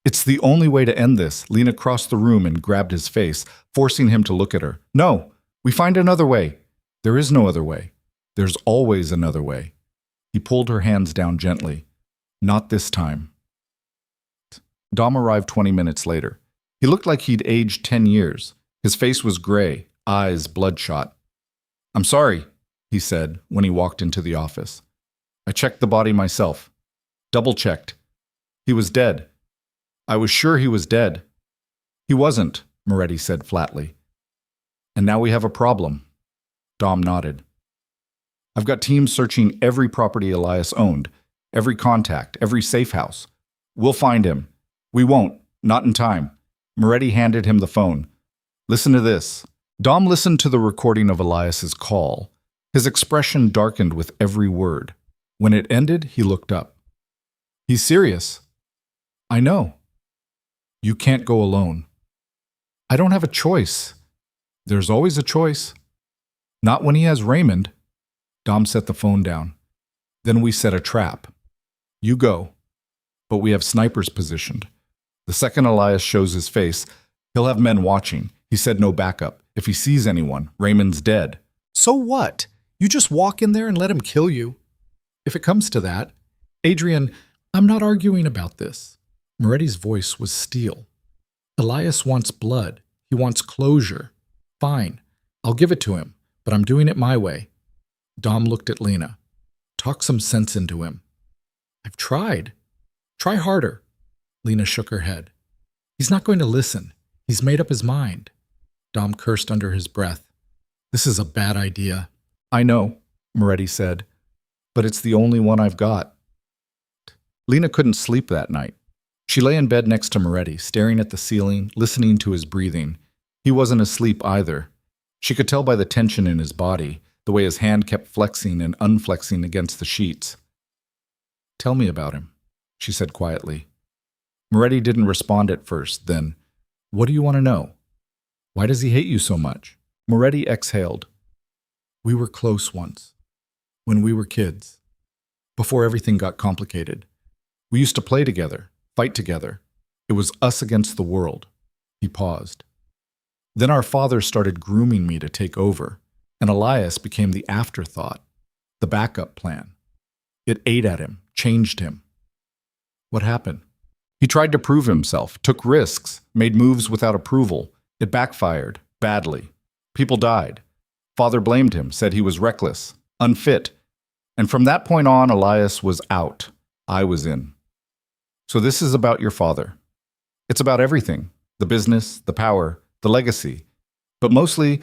It's the only way to end this. Lena crossed the room and grabbed his face, forcing him to look at her. No, we find another way. There is no other way. There's always another way. He pulled her hands down gently. Not this time. Dom arrived 20 minutes later. He looked like he'd aged 10 years. His face was gray, eyes bloodshot. I'm sorry, he said when he walked into the office. I checked the body myself. Double-checked. He was dead. I was sure he was dead. He wasn't, Moretti said flatly. And now we have a problem. Dom nodded. I've got teams searching every property Elias owned, every contact, every safe house. We'll find him. We won't. Not in time. Moretti handed him the phone. Listen to this. Dom listened to the recording of Elias's call. His expression darkened with every word. When it ended, he looked up. He's serious. I know. You can't go alone. I don't have a choice. There's always a choice. Not when he has Raymond. Dom set the phone down. Then we set a trap. You go. But we have snipers positioned. The second Elias shows his face, he'll have men watching. He said no backup. If he sees anyone, Raymond's dead. So what? You just walk in there and let him kill you. If it comes to that, Adrian, I'm not arguing about this. Moretti's voice was steel. Elias wants blood. He wants closure. Fine. I'll give it to him, but I'm doing it my way. Dom looked at Lena. Talk some sense into him. I've tried. Try harder. Lena shook her head. He's not going to listen. He's made up his mind. Dom cursed under his breath. This is a bad idea. I know, Moretti said, but it's the only one I've got. Lena couldn't sleep that night. She lay in bed next to Moretti, staring at the ceiling, listening to his breathing. He wasn't asleep either. She could tell by the tension in his body, the way his hand kept flexing and unflexing against the sheets. Tell me about him, she said quietly. Moretti didn't respond at first, then, what do you want to know? Why does he hate you so much? Moretti exhaled. We were close once, when we were kids. before everything got complicated. We used to play together, fight together. It was us against the world. He paused. Then our father started grooming me to take over, and Elias became the afterthought, the backup plan. It ate at him, changed him. What happened? He tried to prove himself, took risks, made moves without approval. It backfired, badly. People died. Father blamed him, said he was reckless, unfit. And from that point on, Elias was out. I was in. So this is about your father. It's about everything, the business, the power, the legacy. But mostly,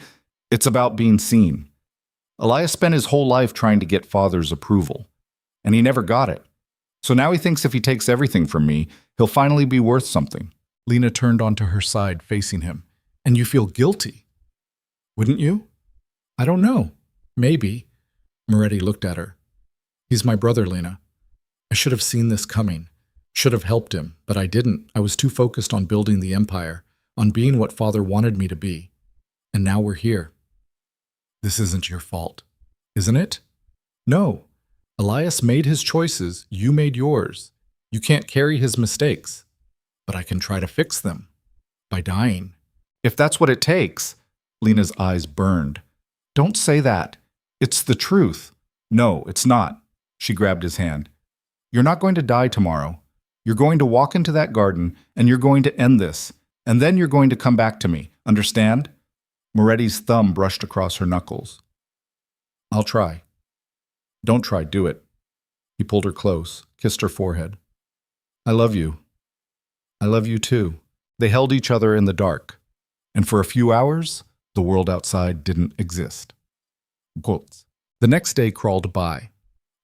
it's about being seen. Elias spent his whole life trying to get Father's approval, and he never got it. So now he thinks if he takes everything from me, he'll finally be worth something. Lena turned onto her side, facing him. And you feel guilty, wouldn't you? I don't know. Maybe. Moretti looked at her. He's my brother, Lena. I should have seen this coming. Should have helped him, but I didn't. I was too focused on building the empire, on being what Father wanted me to be. And now we're here. This isn't your fault, isn't it? No. Elias made his choices. You made yours. You can't carry his mistakes. But I can try to fix them. By dying. If that's what it takes. Lena's eyes burned. Don't say that. It's the truth. No, it's not. She grabbed his hand. You're not going to die tomorrow. You're going to walk into that garden, and you're going to end this. And then you're going to come back to me. Understand? Moretti's thumb brushed across her knuckles. I'll try. Don't try, do it. He pulled her close, kissed her forehead. I love you. I love you too. They held each other in the dark. And for a few hours, the world outside didn't exist. Quotes. The next day crawled by.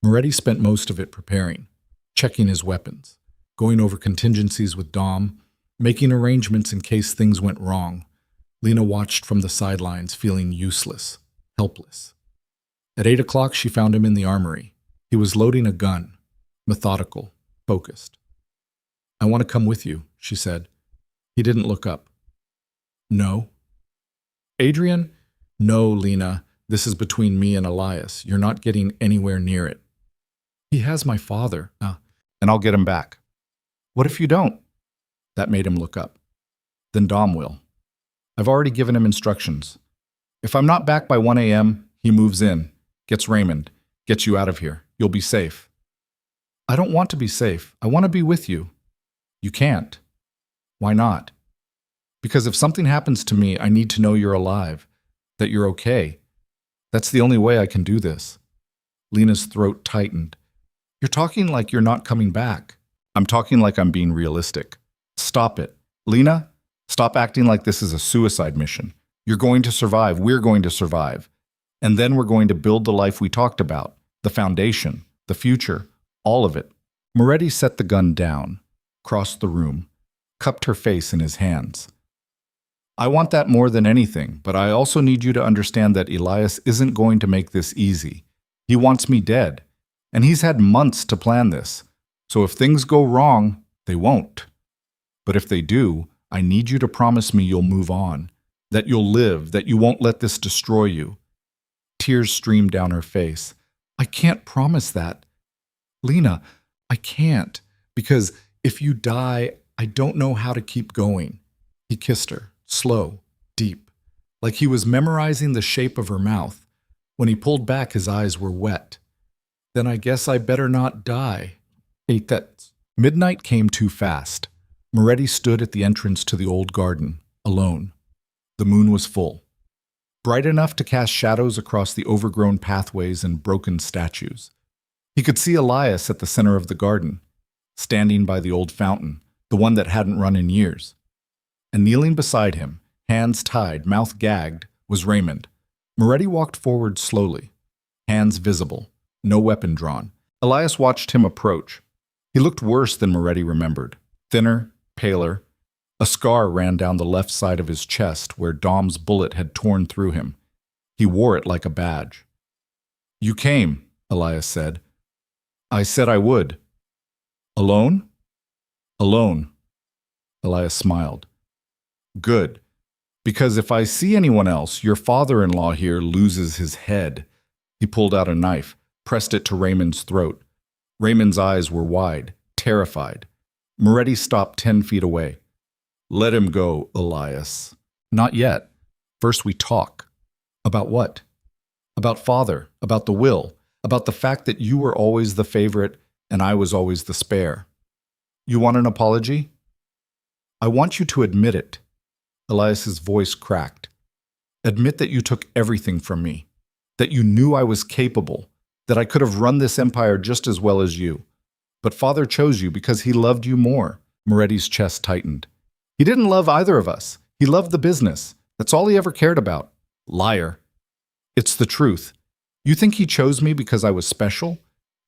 Moretti spent most of it preparing, checking his weapons, going over contingencies with Dom, making arrangements in case things went wrong. Lena watched from the sidelines, feeling useless, helpless. At 8 o'clock, she found him in the armory. He was loading a gun, methodical, focused. I want to come with you, she said. He didn't look up. No. Adrian? No, Lena. This is between me and Elias. You're not getting anywhere near it. He has my father. And I'll get him back. What if you don't? That made him look up. Then Dom will. I've already given him instructions. If I'm not back by 1 a.m., he moves in, gets Raymond, gets you out of here. You'll be safe. I don't want to be safe. I want to be with you. You can't. Why not? Because if something happens to me, I need to know you're alive, that you're okay. That's the only way I can do this. Lena's throat tightened. You're talking like you're not coming back. I'm talking like I'm being realistic. Stop it. Lena, stop acting like this is a suicide mission. You're going to survive. We're going to survive. And then we're going to build the life we talked about, the foundation, the future, all of it. Moretti set the gun down, crossed the room, cupped her face in his hands. I want that more than anything, but I also need you to understand that Elias isn't going to make this easy. He wants me dead, and he's had months to plan this. So if things go wrong, they won't. But if they do, I need you to promise me you'll move on, that you'll live, that you won't let this destroy you. Tears streamed down her face. I can't promise that. Lena, I can't, because if you die, I don't know how to keep going. He kissed her, slow, deep, like he was memorizing the shape of her mouth. When he pulled back, his eyes were wet. Then I guess I better not die. Midnight came too fast. Moretti stood at the entrance to the old garden, alone. The moon was full, bright enough to cast shadows across the overgrown pathways and broken statues. He could see Elias at the center of the garden, standing by the old fountain, the one that hadn't run in years. And kneeling beside him, hands tied, mouth gagged, was Raymond. Moretti walked forward slowly, hands visible, no weapon drawn. Elias watched him approach. He looked worse than Moretti remembered, thinner, paler. A scar ran down the left side of his chest where Dom's bullet had torn through him. He wore it like a badge. You came, Elias said. I said I would. Alone? Alone. Elias smiled. Good. Because if I see anyone else, your father-in-law here loses his head. He pulled out a knife, pressed it to Raymond's throat. Raymond's eyes were wide, terrified. Moretti stopped 10 feet away. Let him go, Elias. Not yet. First we talk. About what? About father, about the will, about the fact that you were always the favorite and I was always the spare. You want an apology? I want you to admit it. Elias's voice cracked. Admit that you took everything from me, that you knew I was capable, that I could have run this empire just as well as you. But father chose you because he loved you more. Moretti's chest tightened. He didn't love either of us. He loved the business. That's all he ever cared about. Liar. It's the truth. You think he chose me because I was special?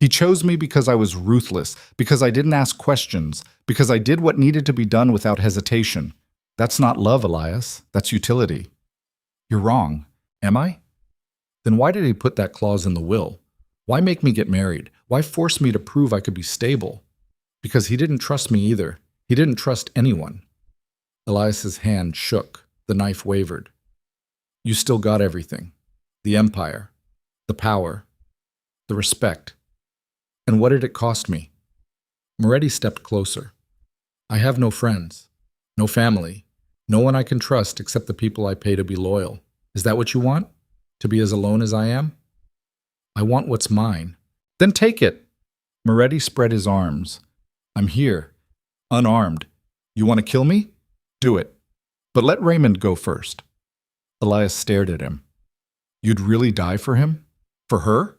He chose me because I was ruthless, because I didn't ask questions, because I did what needed to be done without hesitation. That's not love, Elias. That's utility. You're wrong. Am I? Then why did he put that clause in the will? Why make me get married? Why force me to prove I could be stable? Because he didn't trust me either. He didn't trust anyone. Elias's hand shook. The knife wavered. You still got everything. The empire. The power. The respect. And what did it cost me? Moretti stepped closer. I have no friends. No family. No one I can trust except the people I pay to be loyal. Is that what you want? To be as alone as I am? I want what's mine. Then take it. Moretti spread his arms. I'm here. Unarmed. You want to kill me? Do it. But let Raymond go first. Elias stared at him. You'd really die for him? For her?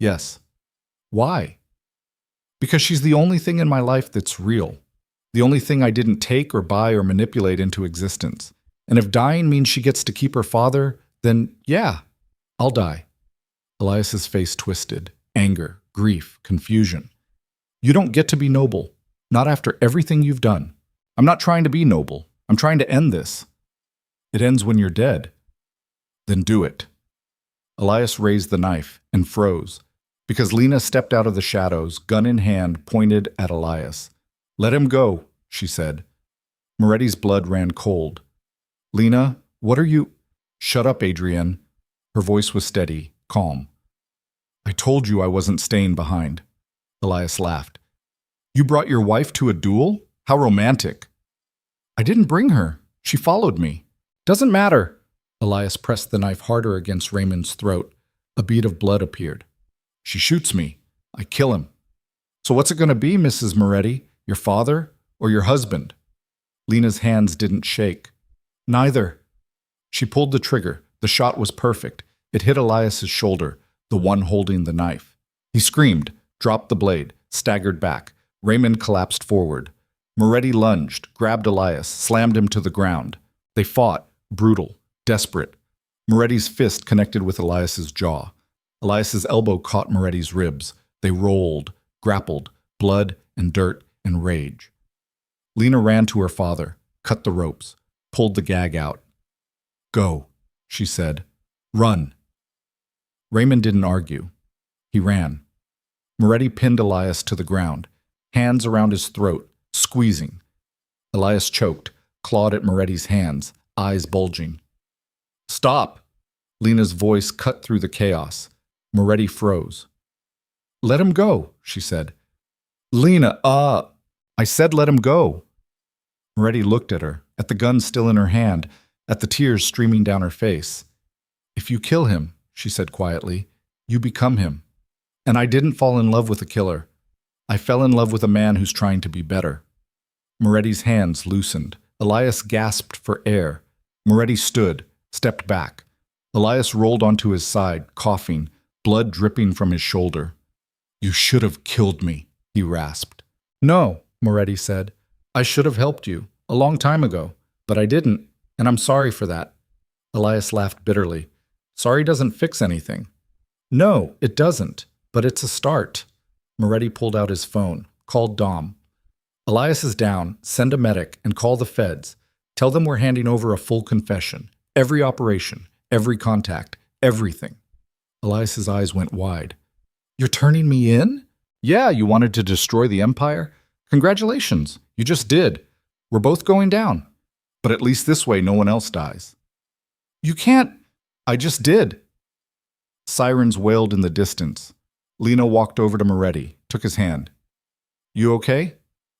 Yes. Why? Because she's the only thing in my life that's real. The only thing I didn't take or buy or manipulate into existence. And if dying means she gets to keep her father, then yeah, I'll die. Elias's face twisted. Anger, grief, confusion. You don't get to be noble. Not after everything you've done. I'm not trying to be noble. I'm trying to end this. It ends when you're dead. Then do it. Elias raised the knife and froze, because Lena stepped out of the shadows, gun in hand, pointed at Elias. Let him go, she said. Moretti's blood ran cold. Lena, what are you? Shut up, Adrienne. Her voice was steady, calm. I told you I wasn't staying behind. Elias laughed. You brought your wife to a duel? How romantic. I didn't bring her. She followed me. Doesn't matter. Elias pressed the knife harder against Raymond's throat. A bead of blood appeared. She shoots me. I kill him. So what's it going to be, Mrs. Moretti? Your father or your husband? Lena's hands didn't shake. Neither. She pulled the trigger. The shot was perfect. It hit Elias's shoulder, the one holding the knife. He screamed, dropped the blade, staggered back. Raymond collapsed forward. Moretti lunged, grabbed Elias, slammed him to the ground. They fought, brutal, desperate. Moretti's fist connected with Elias's jaw. Elias's elbow caught Moretti's ribs. They rolled, grappled, blood and dirt and rage. Lena ran to her father, cut the ropes, pulled the gag out. Go, she said. Run. Raymond didn't argue. He ran. Moretti pinned Elias to the ground, hands around his throat, squeezing. Elias choked, clawed at Moretti's hands, eyes bulging. Stop! Lena's voice cut through the chaos. Moretti froze. Let him go, she said. Lena, I said let him go. Moretti looked at her, at the gun still in her hand, at the tears streaming down her face. If you kill him, she said quietly, you become him. And I didn't fall in love with a killer. I fell in love with a man who's trying to be better. Moretti's hands loosened. Elias gasped for air. Moretti stood, stepped back. Elias rolled onto his side, coughing, blood dripping from his shoulder. You should have killed me, he rasped. No, Moretti said. I should have helped you, a long time ago, but I didn't, and I'm sorry for that. Elias laughed bitterly. Sorry doesn't fix anything. No, it doesn't, but it's a start. Moretti pulled out his phone, called Dom. Elias is down, send a medic, and call the feds. Tell them we're handing over a full confession. Every operation, every contact, everything. Elias's eyes went wide. You're turning me in? Yeah, you wanted to destroy the empire? Congratulations, you just did. We're both going down. But at least this way no one else dies. You can't. I just did. Sirens wailed in the distance. Lena walked over to Moretti, took his hand. You okay?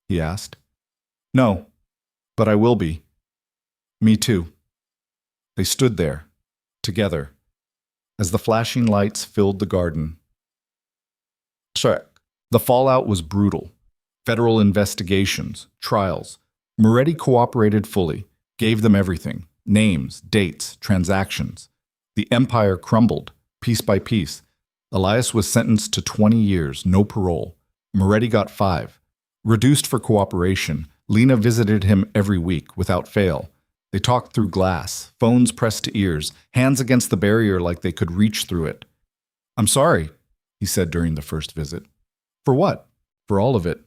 He asked. No, but I will be. Me too. They stood there, together, as the flashing lights filled the garden. Check. The fallout was brutal. Federal investigations, trials. Moretti cooperated fully, gave them everything: names, dates, transactions. The empire crumbled, piece by piece. Elias was sentenced to 20 years, no parole. Moretti got 5. Reduced for cooperation, Lena visited him every week, without fail. They talked through glass, phones pressed to ears, hands against the barrier like they could reach through it. I'm sorry, he said during the first visit. For what? For all of it.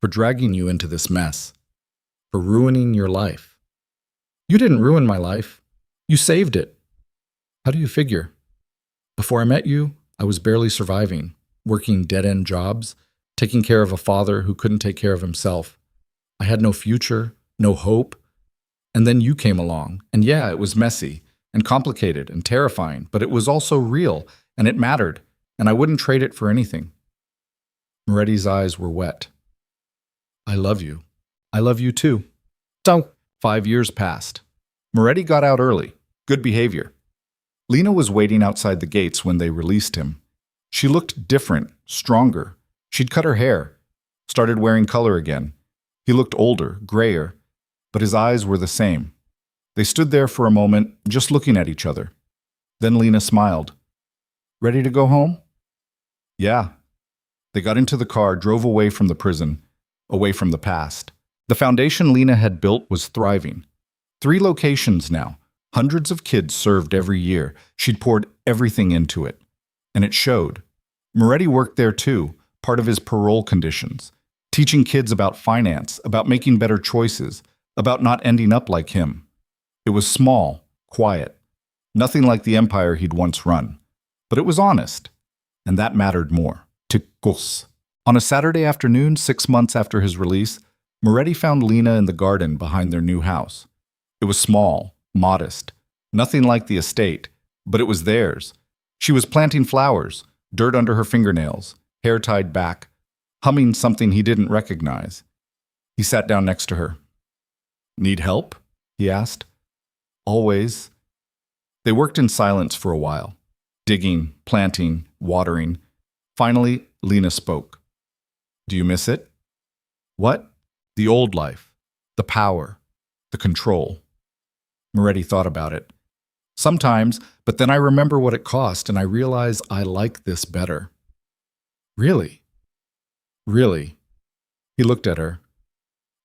For dragging you into this mess. For ruining your life. You didn't ruin my life. You saved it. How do you figure? Before I met you, I was barely surviving, working dead-end jobs, taking care of a father who couldn't take care of himself. I had no future, no hope. And then you came along, and yeah, it was messy and complicated and terrifying, but it was also real, and it mattered, and I wouldn't trade it for anything. Moretti's eyes were wet. I love you. I love you too. So, 5 years passed. Moretti got out early. Good behavior. Lena was waiting outside the gates when they released him. She looked different, stronger. She'd cut her hair, started wearing color again. He looked older, grayer, but his eyes were the same. They stood there for a moment, just looking at each other. Then Lena smiled. Ready to go home? Yeah. They got into the car, drove away from the prison, away from the past. The foundation Lena had built was thriving. 3 locations now, hundreds of kids served every year. She'd poured everything into it. And it showed. Moretti worked there too, part of his parole conditions, teaching kids about finance, about making better choices, about not ending up like him. It was small, quiet, nothing like the empire he'd once run. But it was honest, and that mattered more. Ticos. On a Saturday afternoon, 6 months after his release, Moretti found Lena in the garden behind their new house. It was small, modest, nothing like the estate, but it was theirs. She was planting flowers, dirt under her fingernails, hair tied back, humming something he didn't recognize. He sat down next to her. Need help? He asked. Always. They worked in silence for a while, digging, planting, watering. Finally, Lena spoke. Do you miss it? What? The old life, the power, the control. Moretti thought about it. Sometimes, but then I remember what it cost and I realize I like this better. Really? Really? He looked at her.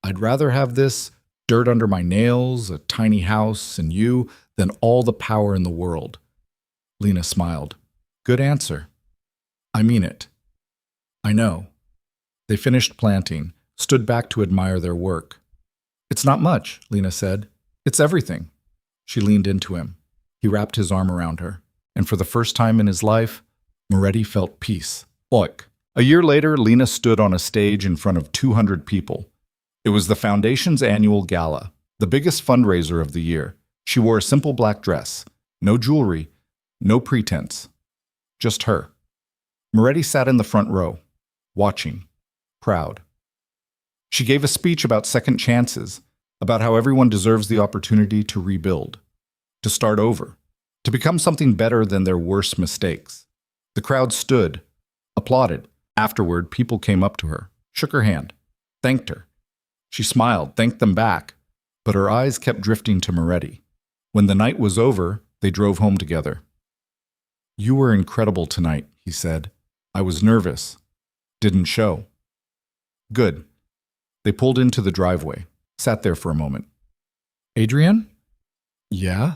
I'd rather have this dirt under my nails, a tiny house, and you than all the power in the world. Lena smiled. Good answer. I mean it. I know. They finished planting, stood back to admire their work. It's not much, Lena said. It's everything. She leaned into him. He wrapped his arm around her, and for the first time in his life, Moretti felt peace. Look. A year later, Lena stood on a stage in front of 200 people. It was the Foundation's annual gala, the biggest fundraiser of the year. She wore a simple black dress, no jewelry, no pretense, just her. Moretti sat in the front row, watching, proud. She gave a speech about second chances, about how everyone deserves the opportunity to rebuild, to start over, to become something better than their worst mistakes. The crowd stood, applauded. Afterward, people came up to her, shook her hand, thanked her. She smiled, thanked them back, but her eyes kept drifting to Moretti. When the night was over, they drove home together. You were incredible tonight, he said. I was nervous. Didn't show. Good. They pulled into the driveway, sat there for a moment. Adrian? Yeah?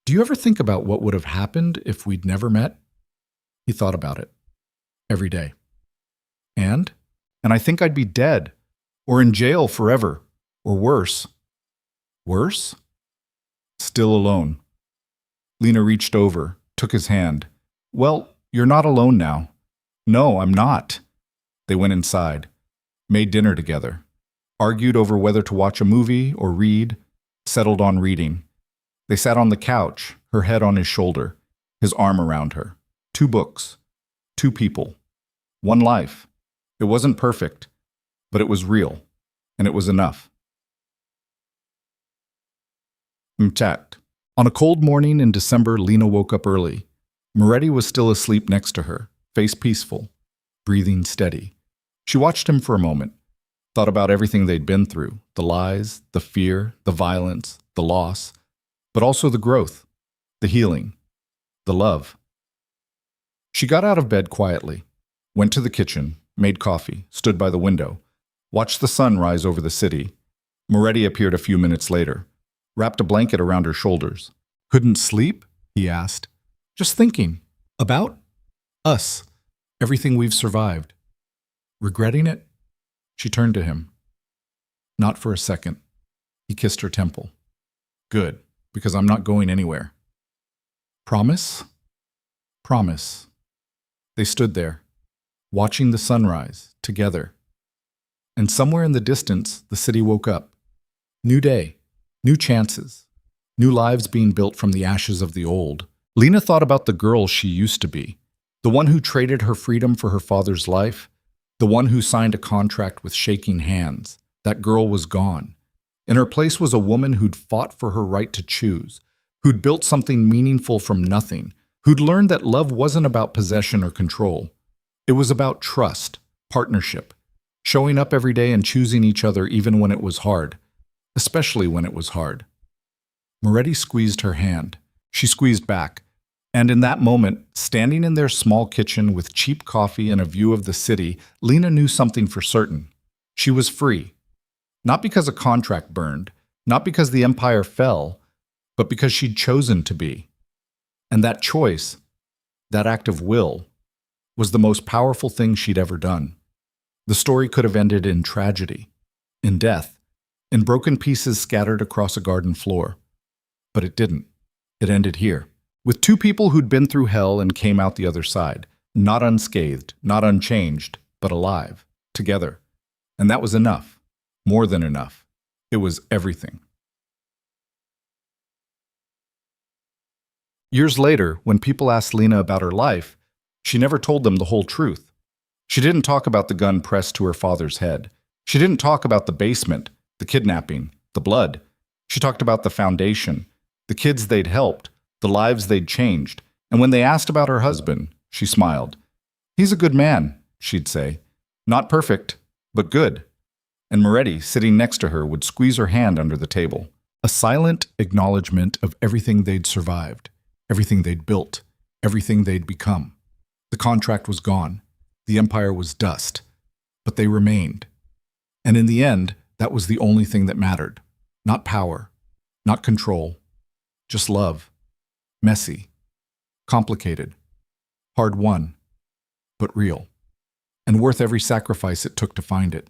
Do you ever think about what would have happened if we'd never met? He thought about it. Every day. And I think I'd be dead, or in jail forever, or worse. Worse? Still alone. Lena reached over, took his hand. Well, you're not alone now. No, I'm not. They went inside, made dinner together, argued over whether to watch a movie or read, settled on reading. They sat on the couch, her head on his shoulder, his arm around her. 2 books. 2 people. 1 life. It wasn't perfect, but it was real, and it was enough. Intact. On a cold morning in December, Lena woke up early. Moretti was still asleep next to her, face peaceful, breathing steady. She watched him for a moment, thought about everything they'd been through, the lies, the fear, the violence, the loss, but also the growth, the healing, the love. She got out of bed quietly, went to the kitchen, made coffee, stood by the window, watched the sun rise over the city. Moretti appeared a few minutes later, wrapped a blanket around her shoulders. "Couldn't sleep?" he asked. "Just thinking. About? Us. Everything we've survived. Regretting it?" She turned to him. "Not for a second." He kissed her temple. "Good, because I'm not going anywhere." "Promise?" "Promise." They stood there, watching the sunrise, together. And somewhere in the distance, the city woke up. New day, new chances, new lives being built from the ashes of the old. Lena thought about the girl she used to be, the one who traded her freedom for her father's life, the one who signed a contract with shaking hands. That girl was gone. In her place was a woman who'd fought for her right to choose, who'd built something meaningful from nothing, who'd learned that love wasn't about possession or control. It was about trust, partnership, showing up every day and choosing each other even when it was hard, especially when it was hard. Moretti squeezed her hand. She squeezed back. And in that moment, standing in their small kitchen with cheap coffee and a view of the city, Lena knew something for certain. She was free. Not because a contract burned, not because the empire fell, but because she'd chosen to be. And that choice, that act of will, was the most powerful thing she'd ever done. The story could have ended in tragedy, in death, in broken pieces scattered across a garden floor. But it didn't. It ended here, with 2 people who'd been through hell and came out the other side, not unscathed, not unchanged, but alive, together. And that was enough, more than enough. It was everything. Years later, when people asked Lena about her life, she never told them the whole truth. She didn't talk about the gun pressed to her father's head. She didn't talk about the basement, the kidnapping, the blood. She talked about the foundation, the kids they'd helped, the lives they'd changed. And when they asked about her husband, she smiled. "He's a good man," she'd say. "Not perfect, but good." And Moretti, sitting next to her, would squeeze her hand under the table. A silent acknowledgement of everything they'd survived, everything they'd built, everything they'd become. The contract was gone. The empire was dust. But they remained. And in the end, that was the only thing that mattered. Not power, not control, just love. Messy, complicated, hard-won, but real, and worth every sacrifice it took to find it.